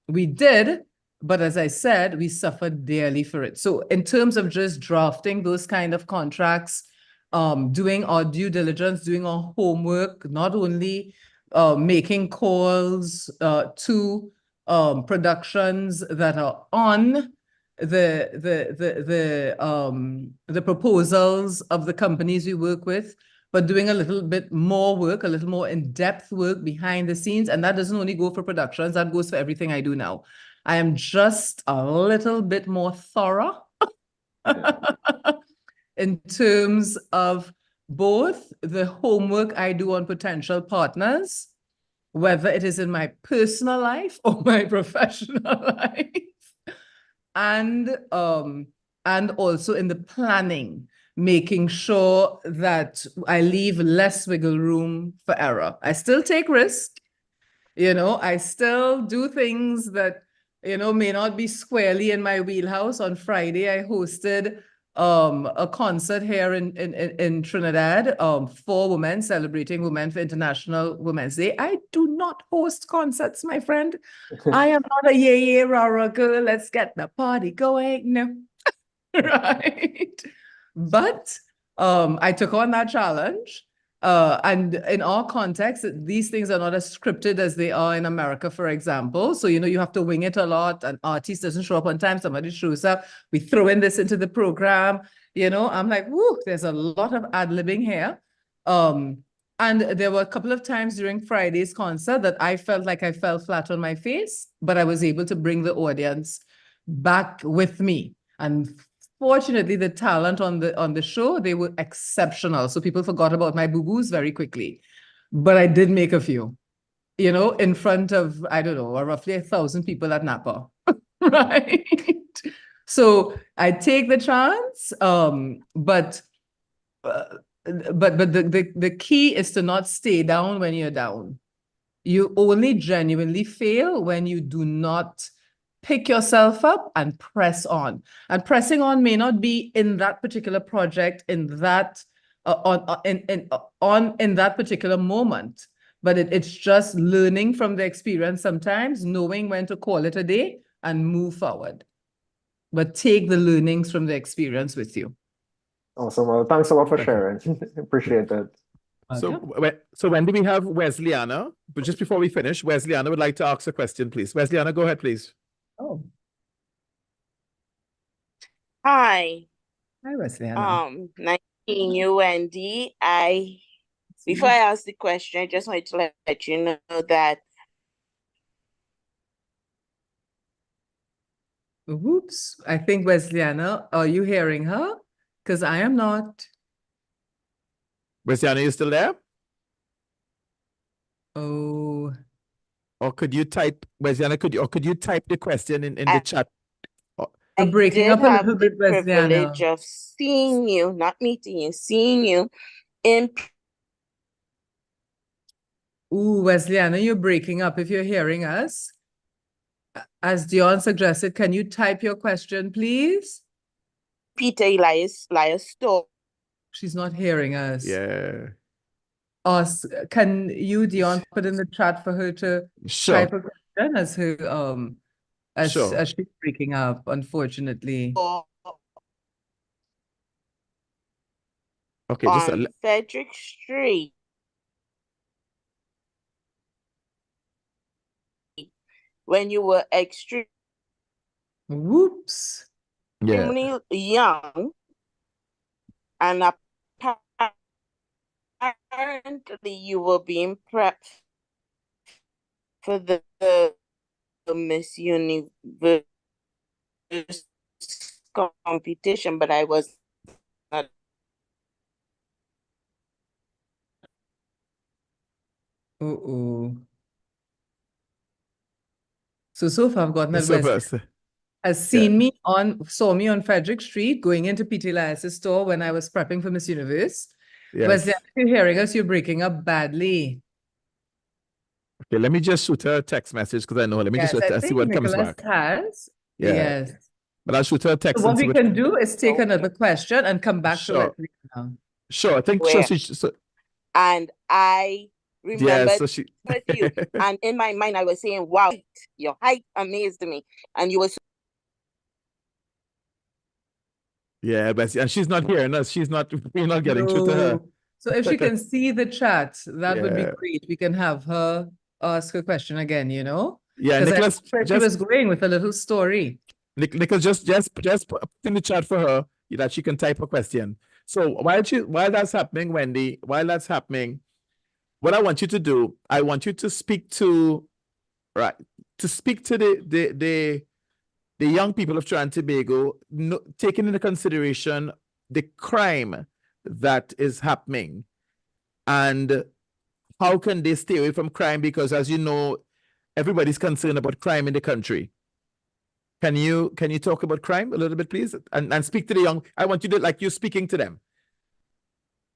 We did, but as I said, we suffered dearly for it. So in terms of just drafting those kind of contracts, doing our due diligence, doing our homework, not only making calls to productions that are on the proposals of the companies we work with, but doing a little bit more work, a little more in-depth work behind the scenes. And that doesn't only go for productions, that goes for everything I do now. I am just a little bit more thorough in terms of both the homework I do on potential partners, whether it is in my personal life or my professional life, and also in the planning, making sure that I leave less wiggle room for error. I still take risks, you know, I still do things that, you know, may not be squarely in my wheelhouse. On Friday, I hosted a concert here in Trinidad for women, celebrating women for International Women's Day. I do not host concerts, my friend. I am not a rah, rah girl. Let's get the party going. No. Right. But I took on that challenge. And in our context, these things are not as scripted as they are in America, for example. So, you know, you have to wing it a lot. An artist doesn't show up on time, somebody shows up, we throw in this into the program. You know, I'm like, whoo, there's a lot of ad-libbing here. And there were a couple of times during Friday's concert that I felt like I fell flat on my face, but I was able to bring the audience back with me. And fortunately, the talent on the show, they were exceptional. So people forgot about my boo-boos very quickly. But I did make a few, you know, in front of, I don't know, roughly 1,000 people at Napa, right? So I take the chance, but the key is to not stay down when you're down. You only genuinely fail when you do not pick yourself up and press on. And pressing on may not be in that particular project, in that in that particular moment, but it's just learning from the experience sometimes, knowing when to call it a day and move forward. But take the learnings from the experience with you. Awesome. Well, thanks a lot for sharing. Appreciate it. So when do we have Wesleyana? But just before we finish, Wesleyana would like to ask a question, please. Wesleyana, go ahead, please. Oh. Hi. Hi, Wesleyana. Nice meeting you, Wendy. Before I ask the question, I just wanted to let you know that. Whoops. I think Wesleyana, are you hearing her? Because I am not. Wesleyana, you still there? Oh. Or could you type, Wesleyana, could you type the question in the chat? I'm breaking up a little bit, Wesleyana. Privilege of seeing you, not meeting you, seeing you in. Ooh, Wesleyana, you're breaking up if you're hearing us. As Dion suggested, can you type your question, please? Peter Elias store. She's not hearing us. Yeah. Can you, Dion, put in the chat for her to type a question as her as she's breaking up, unfortunately. Okay, just on Frederick Street. When you were extremely young, and apparently you were being prepped for the Miss Universe competition, but I was not. So far I've gotten that West has saw me on Frederick Street going into Peter Elias' store when I was prepping for Miss Universe. Yes. Wesley, if you're hearing us, you're breaking up badly. Okay, let me just shoot her a text message because I know. Let me just see what comes back. Yes. But I'll shoot her a text. So what we can do is take another question and come back to it now. Sure, I think and I remember with you, and in my mind I was saying, wow, your height amazed me, and you were but and she's not hearing us. We're not getting through to her. So if she can see the chat, that would be great. We can have her ask a question again, you know? Yeah, Nicholas, she was going with a little story. Nicholas, just put in the chat for her that she can type a question. So while that's happening, Wendy, what I want you to do, I want you to speak to the young people of Trinidad and Tobago, taking into consideration the crime that is happening, and how can they stay away from crime? Because as you know, everybody's concerned about crime in the country. Can you talk about crime a little bit, please, and speak to the young? I want you to like you speaking to them.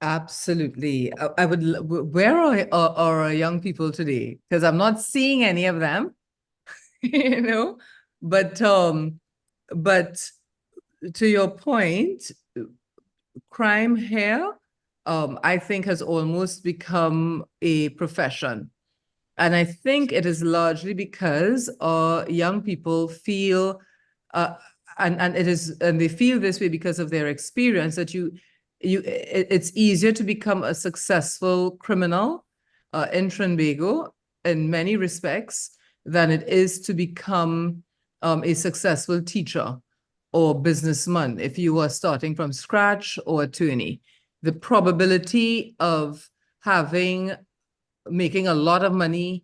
Absolutely. I would. Where are our young people today? Because I'm not seeing any of them. You know, but to your point, crime here, I think has almost become a profession. And I think it is largely because young people feel, and it is, and they feel this way because of their experience, that it's easier to become a successful criminal in Trinbago in many respects than it is to become a successful teacher or businessman if you are starting from scratch, or attorney. The probability of making a lot of money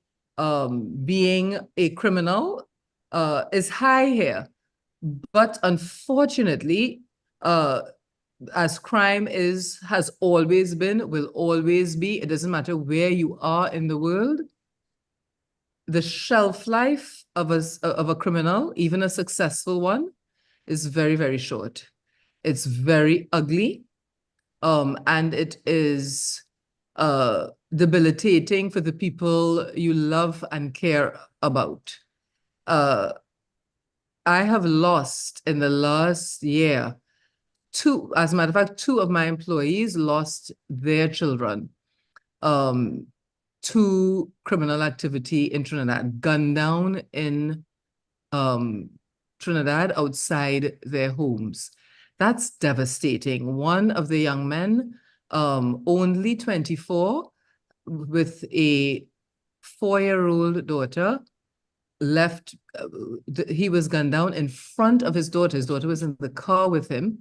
being a criminal is high here. But unfortunately, as crime has always been, will always be, it doesn't matter where you are in the world, the shelf life of a criminal, even a successful one, is very, very short. It's very ugly, and it is debilitating for the people you love and care about. I have lost in the last year as a matter of fact, 2 of my employees lost their children to criminal activity in Trinidad, gunned down in Trinidad outside their homes. That's devastating. One of the young men, only 24, with a 4-year-old daughter, left. He was gunned down in front of his daughter. His daughter was in the car with him,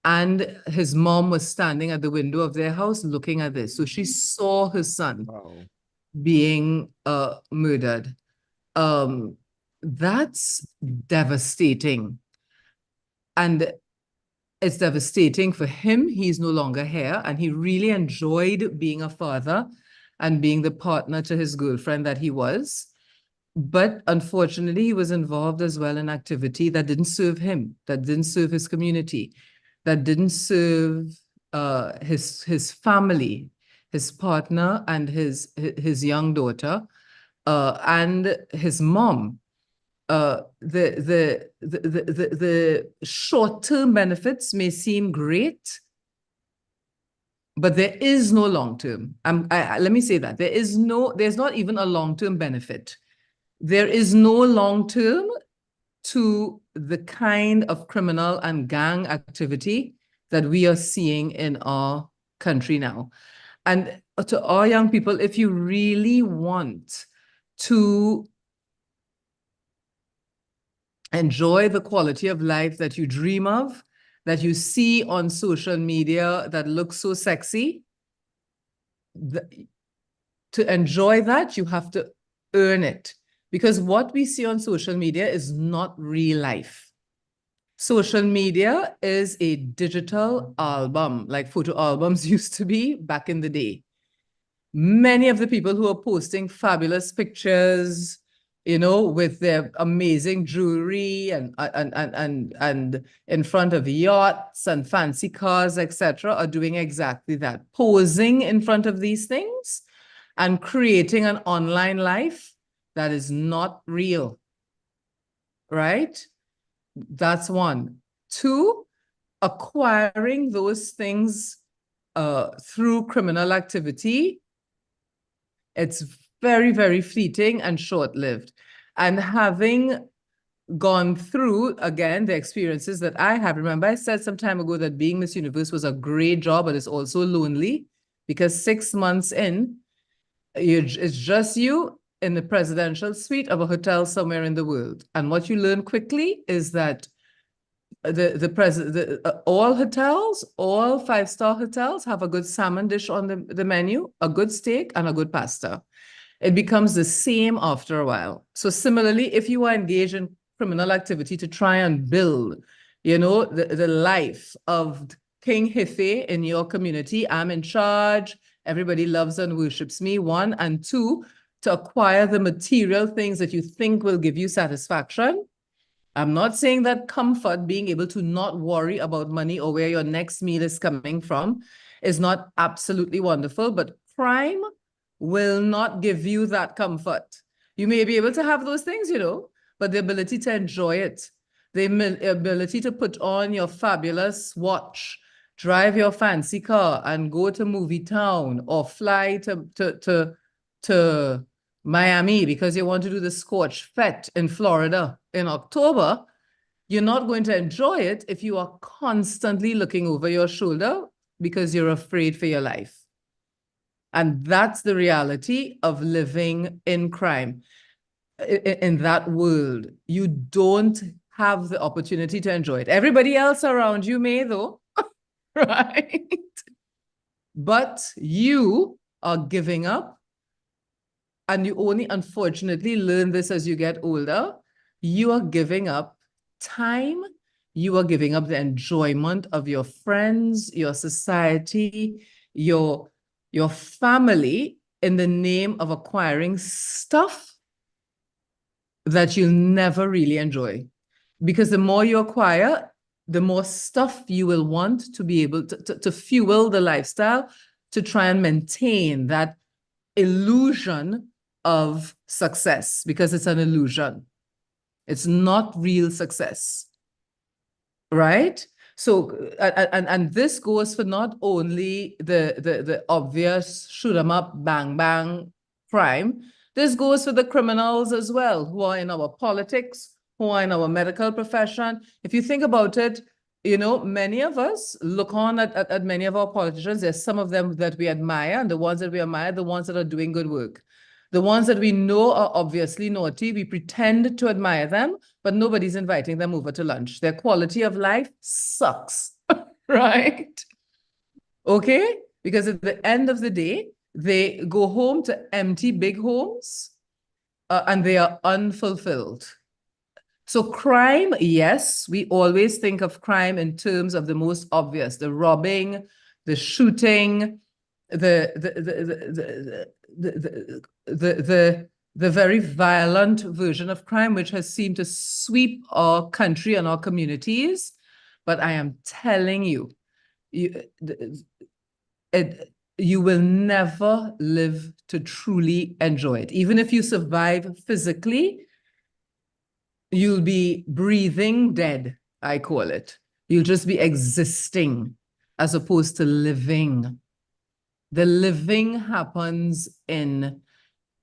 and his mom was standing at the window of their house looking at this. So she saw her son being murdered. That's devastating. And it's devastating for him. He's no longer here, and he really enjoyed being a father and being the partner to his girlfriend that he was. But unfortunately, he was involved as well in activity that didn't serve him, that didn't serve his community, that didn't serve his family, his partner, and his young daughter, and his mom. The short-term benefits may seem great, but there is no long-term. Let me say that there's not even a long-term benefit. There is no long-term to the kind of criminal and gang activity that we are seeing in our country now. And to our young people, if you really want to enjoy the quality of life that you dream of, that you see on social media that looks so sexy, to enjoy that, you have to earn it. Because what we see on social media is not real life. Social media is a digital album, like photo albums used to be back in the day. Many of the people who are posting fabulous pictures, with their amazing jewelry and in front of yachts and fancy cars, etc., are doing exactly that, posing in front of these things and creating an online life that is not real, right? That's one. 2, acquiring those things through criminal activity, it's very, very fleeting and short-lived. And having gone through, again, the experiences that I have, remember I said some time ago that being Miss Universe was a great job, but it's also lonely, because 6 months in, it's just you in the presidential suite of a hotel somewhere in the world. And what you learn quickly is that all hotels, all 5-star hotels, have a good salmon dish on the menu, a good steak, and a good pasta. It becomes the same after a while. So similarly, if you are engaged in criminal activity to try and build, the life of King Hife in your community, I'm in charge, everybody loves and worships me, 1, and 2, to acquire the material things that you think will give you satisfaction. I'm not saying that comfort, being able to not worry about money or where your next meal is coming from, is not absolutely wonderful, but crime will not give you that comfort. You may be able to have those things, but the ability to enjoy it, the ability to put on your fabulous watch, drive your fancy car and go to movie town, or fly to Miami because you want to do the Scorch Fete in Florida in October, You're not going to enjoy it if you are constantly looking over your shoulder because you're afraid for your life. And that's the reality of living in crime. In that world, you don't have the opportunity to enjoy it. Everybody else around you may, though, right? But you are giving up, and you only unfortunately learn this as you get older. You are giving up time. You are giving up the enjoyment of your friends, your society, your family in the name of acquiring stuff that you'll never really enjoy. Because the more you acquire, the more stuff you will want to be able to fuel the lifestyle, to try and maintain that illusion of success, because it's an illusion. It's not real success, right? So, and this goes for not only the obvious shoot 'em up, bang, bang crime. This goes for the criminals as well, who are in our politics, who are in our medical profession. If you think about it, you know, many of us look on at many of our politicians. There's some of them that we admire, and the ones that we admire, the ones that are doing good work. The ones that we know are obviously naughty, we pretend to admire them, but nobody's inviting them over to lunch. Their quality of life sucks, right? Okay? Because at the end of the day, they go home to empty big homes, and they are unfulfilled. So crime, yes, we always think of crime in terms of the most obvious, the robbing, the shooting, the very violent version of crime, which has seemed to sweep our country and our communities. But I am telling you, you will never live to truly enjoy it. Even if you survive physically, you'll be breathing dead, I call it. You'll just be existing as opposed to living. The living happens in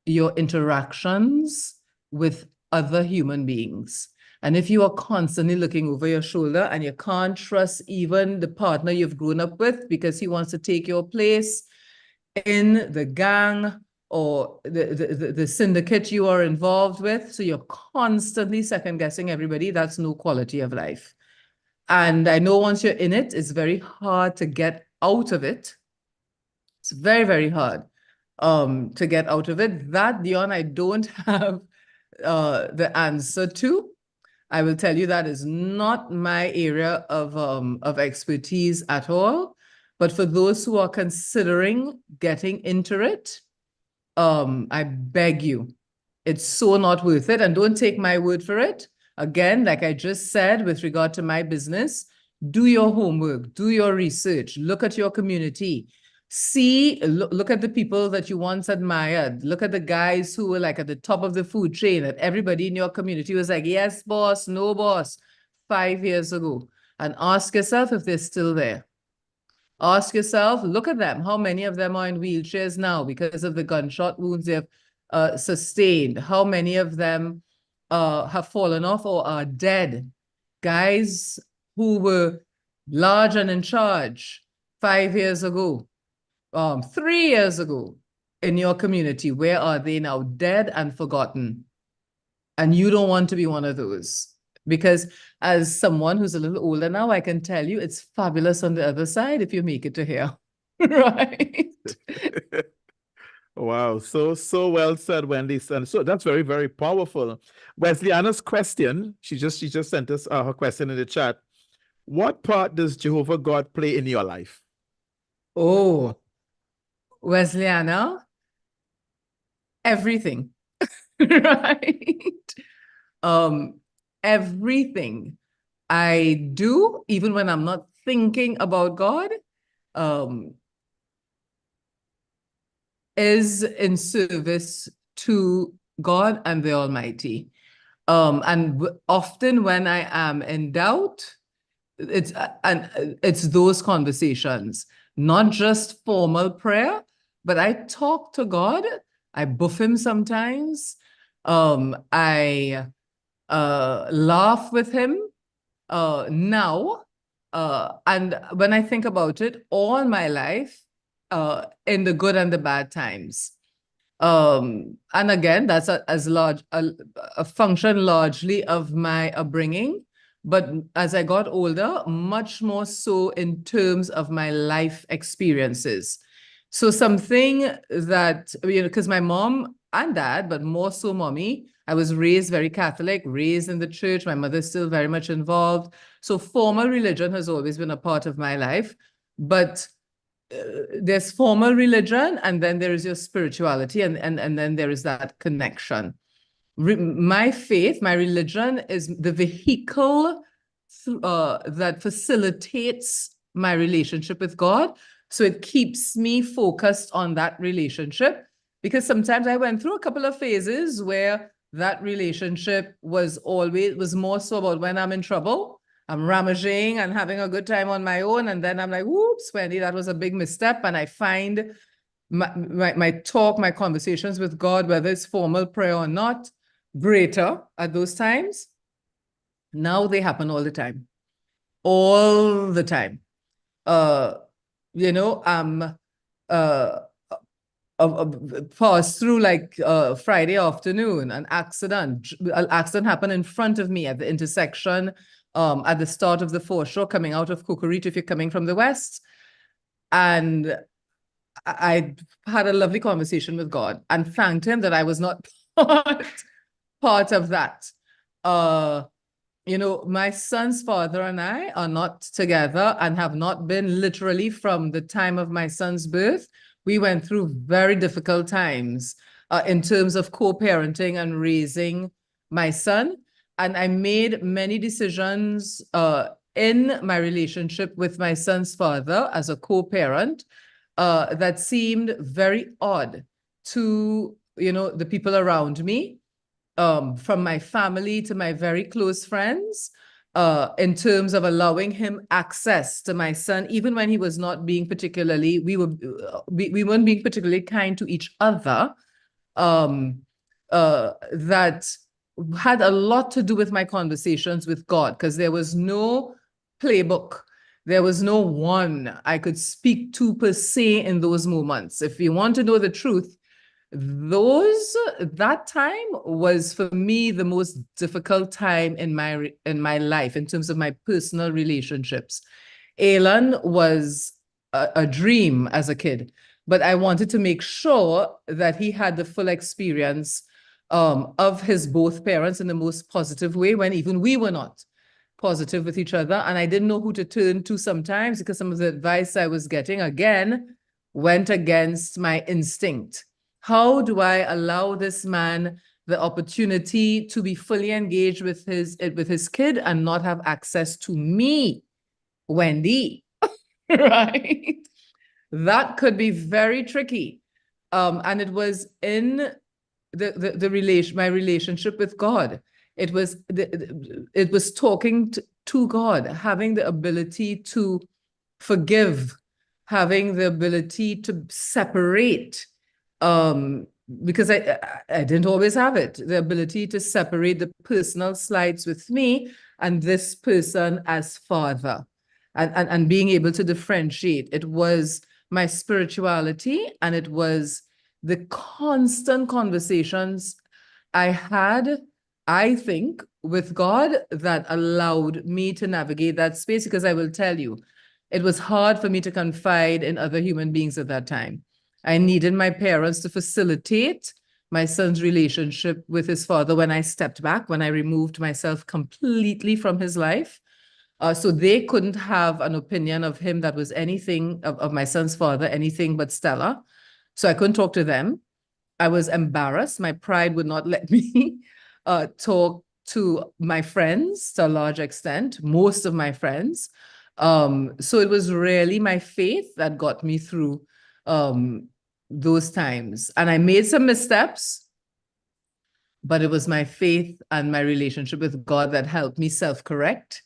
your interactions with other human beings. And if you are constantly looking over your shoulder and you can't trust even the partner you've grown up with because he wants to take your place in the gang or the syndicate you are involved with, so you're constantly second-guessing everybody, that's no quality of life. And I know once you're in it, it's very hard to get out of it. It's very, very hard to get out of it. That, Dion, I don't have the answer to. I will tell you that is not my area of expertise at all. But for those who are considering getting into it, I beg you, it's so not worth it. And don't take my word for it. Again, like I just said, with regard to my business, do your homework, do your research, look at your community, look at the people that you once admired, look at the guys who were like at the top of the food chain, that everybody in your community was like, yes, boss, no boss, 5 years ago, and ask yourself if they're still there. Ask yourself, look at them. How many of them are in wheelchairs now because of the gunshot wounds they have sustained? How many of them have fallen off or are dead? Guys who were large and in charge 5 years ago, 3 years ago in your community, where are they now? Dead and forgotten. And you don't want to be one of those. Because as someone who's a little older now, I can tell you it's fabulous on the other side if you make it to here, right? Wow, so well said, Wendy. And so that's very, very powerful. Wesley Anna's question, she just sent us her question in the chat. What part does Jehovah God play in your life? Oh, Wesley Anna, everything, right? Everything I do, even when I'm not thinking about God, is in service to God and the Almighty. And often when I am in doubt, it's those conversations, not just formal prayer, but I talk to God. I buff him sometimes. I laugh with him. now. And when I think about it, all my life, in the good and the bad times. And again, that's a function largely of my upbringing. But as I got older, much more so in terms of my life experiences. So something that, because my mom and dad, but more so mommy, I was raised very Catholic, raised in the church. My mother's still very much involved. So formal religion has always been a part of my life. But there's formal religion, and then there is your spirituality, and then there is that connection. My faith, my religion is the vehicle that facilitates my relationship with God. So it keeps me focused on that relationship, because sometimes I went through a couple of phases where that relationship was more so about when I'm in trouble, I'm rummaging and having a good time on my own. And then I'm like, whoops, Wendy, that was a big misstep. And I find my conversations with God, whether it's formal prayer or not, greater at those times. Now they happen all the time. All the time. Passed through like Friday afternoon, an accident happened in front of me at the intersection at the start of the foreshore coming out of Cocorito if you're coming from the west. And I had a lovely conversation with God and thanked him that I was not part of that. My son's father and I are not together and have not been literally from the time of my son's birth. We went through very difficult times in terms of co-parenting and raising my son. And I made many decisions in my relationship with my son's father as a co-parent that seemed very odd to, the people around me, from my family to my very close friends, in terms of allowing him access to my son, even when he was not being particularly, we weren't being particularly kind to each other, that had a lot to do with my conversations with God, because there was no playbook. There was no one I could speak to per se in those moments. If you want to know the truth, that time was for me the most difficult time in my life in terms of my personal relationships. Alan was a dream as a kid, but I wanted to make sure that he had the full experience of his both parents in the most positive way, when even we were not positive with each other. And I didn't know who to turn to sometimes, because some of the advice I was getting, again, went against my instinct. How do I allow this man the opportunity to be fully engaged with his kid and not have access to me, Wendy? Right? That could be very tricky. And it was in my relationship with God. It was talking to God, having the ability to forgive, having the ability to separate, because I didn't always have it, the ability to separate the personal slides with me and this person as father, and being able to differentiate. It was my spirituality, and it was the constant conversations I had, I think, with God that allowed me to navigate that space. Because I will tell you, it was hard for me to confide in other human beings at that time. I needed my parents to facilitate my son's relationship with his father when I stepped back, when I removed myself completely from his life. So they couldn't have an opinion of him that was anything, of my son's father, anything but stellar. So I couldn't talk to them. I was embarrassed. My pride would not let me talk to my friends to a large extent, most of my friends. So it was really my faith that got me through those times. And I made some missteps, but it was my faith and my relationship with God that helped me self-correct,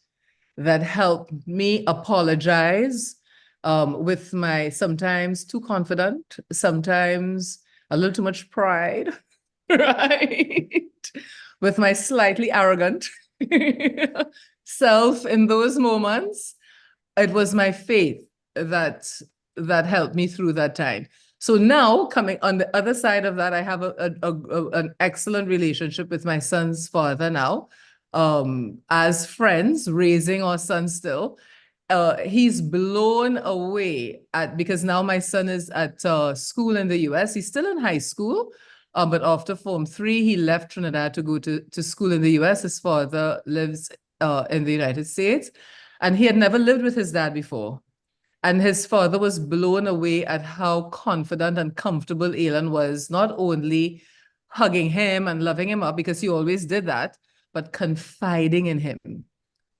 that helped me apologize with my sometimes too confident, sometimes a little too much pride, right? With my slightly arrogant self in those moments. It was my faith that helped me through that time. So now, coming on the other side of that, I have an excellent relationship with my son's father now, as friends, raising our son still. He's blown away because now my son is at school in the US. He's still in high school, but after Form 3, he left Trinidad to go to school in the US. His father lives in the United States, and he had never lived with his dad before. And his father was blown away at how confident and comfortable Alan was, not only hugging him and loving him up, because he always did that, but confiding in him,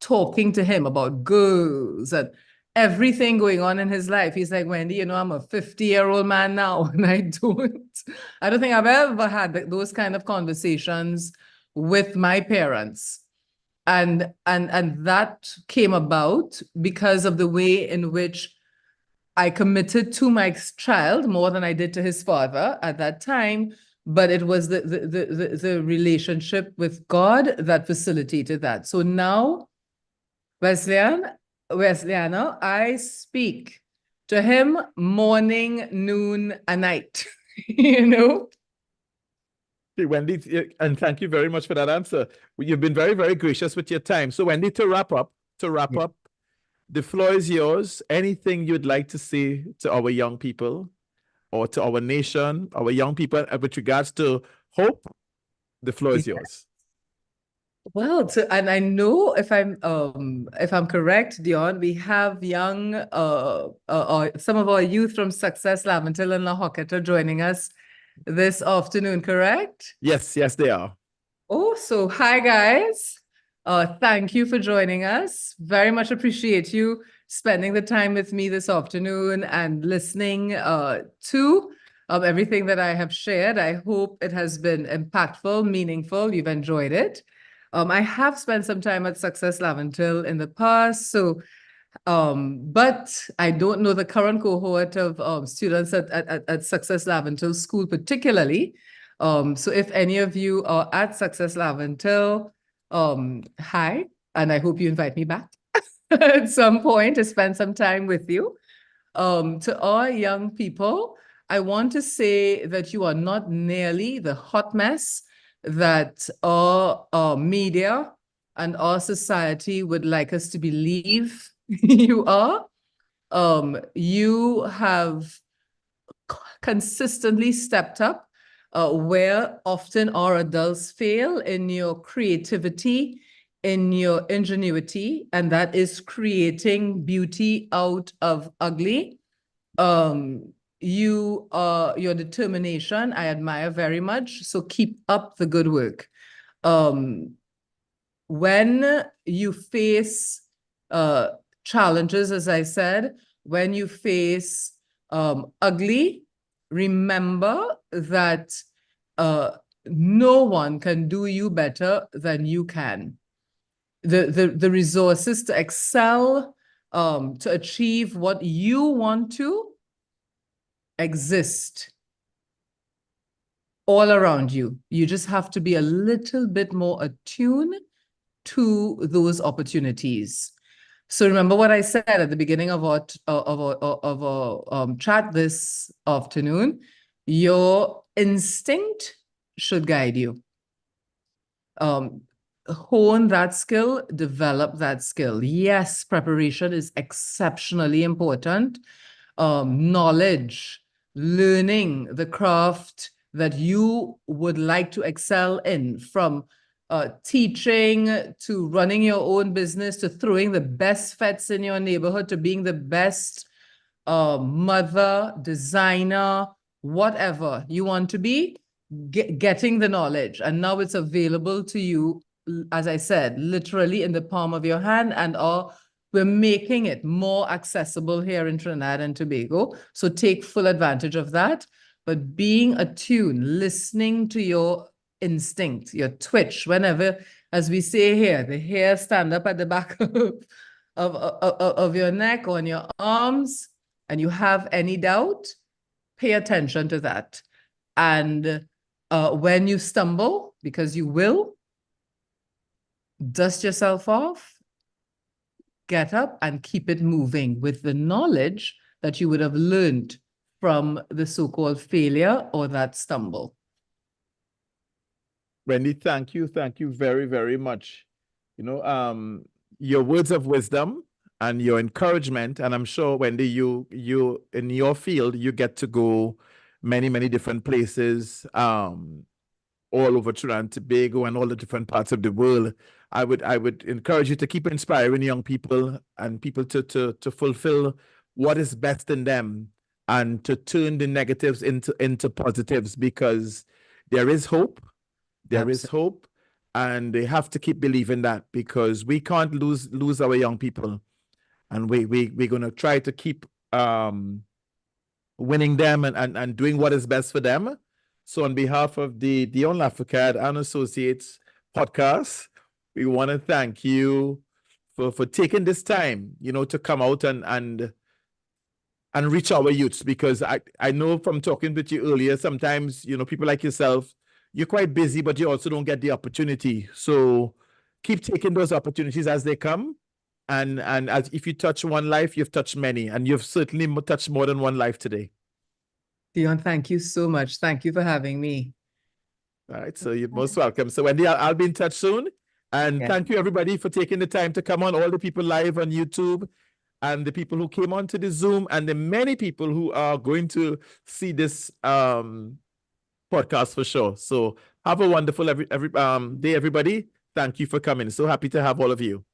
talking to him about girls and everything going on in his life. He's like, Wendy, you know, I'm a 50-year-old man now, and I don't think I've ever had those kind of conversations with my parents. And that came about because of the way in which I committed to my child more than I did to his father at that time. But it was the relationship with God that facilitated that. So now, Wesleyana, I speak to him morning, noon, and night. You know? Wendy, and thank you very much for that answer. You've been very, very gracious with your time. So, Wendy, to wrap up, the floor is yours. Anything you'd like to say to our young people or to our nation, our young people, with regards to hope, the floor is yours. Well, and I know if I'm correct, Dion, we have young some of our youth from Success Laventille and La Hocketa joining us this afternoon, correct? Yes, they are. Oh, so hi guys. Thank you for joining us. Very much appreciate you spending the time with me this afternoon and listening to everything that I have shared. I hope it has been impactful, meaningful. You've enjoyed it. I have spent some time at Success Laventille in the past, so but I don't know the current cohort of students at Success Laventille School particularly. So if any of you are at Success Laventille, hi, and I hope you invite me back at some point to spend some time with you. To our young people, I want to say that you are not nearly the hot mess that our media and our society would like us to believe you are. You have consistently stepped up where often our adults fail in your creativity, in your ingenuity, and that is creating beauty out of ugly. Your determination, I admire very much. So keep up the good work. When you face challenges, as I said, when you face ugly, remember that no one can do you better than you can. The resources to excel, to achieve what you want to exist all around you. You just have to be a little bit more attuned to those opportunities. So remember what I said at the beginning of our chat this afternoon. Your instinct should guide you. Hone that skill, develop that skill. Yes, preparation is exceptionally important. Knowledge, learning the craft that you would like to excel in, from teaching to running your own business to throwing the best fets in your neighborhood to being the best mother, designer, whatever you want to be, getting the knowledge. And now it's available to you, as I said, literally in the palm of your hand, and we're making it more accessible here in Trinidad and Tobago. So take full advantage of that. But being attuned, listening to your instinct, your twitch, whenever, as we say here, the hair stand up at the back of your neck or on your arms, and you have any doubt, pay attention to that. And when you stumble, because you will, dust yourself off, get up and keep it moving with the knowledge that you would have learned from the so-called failure or that stumble. Wendy, thank you. Thank you very, very much. You know, your words of wisdom and your encouragement, and I'm sure, Wendy, you in your field, you get to go many, many different places, all over Trinidad and Tobago and all the different parts of the world. I would encourage you to keep inspiring young people and people to fulfill what is best in them and to turn the negatives into positives, because there is hope. There is hope, and they have to keep believing that, because we can't lose our young people, and we're gonna try to keep winning them and doing what is best for them. So on behalf of the Dion Lafayette and Associates podcast, we want to thank you for taking this time, you know, to come out and reach our youths, because I know from talking with you earlier, sometimes, you know, people like yourself, you're quite busy, but you also don't get the opportunity. So keep taking those opportunities as they come. And as if you touch one life, you've touched many, and you've certainly touched more than one life today. Dion, thank you so much. Thank you for having me. All right, so you're most welcome. So Wendy, I'll be in touch soon. And thank you everybody for taking the time to come on, all the people live on YouTube and the people who came on to the Zoom and the many people who are going to see this podcast for sure. So have a wonderful day, everybody. Thank you for coming. So happy to have all of you.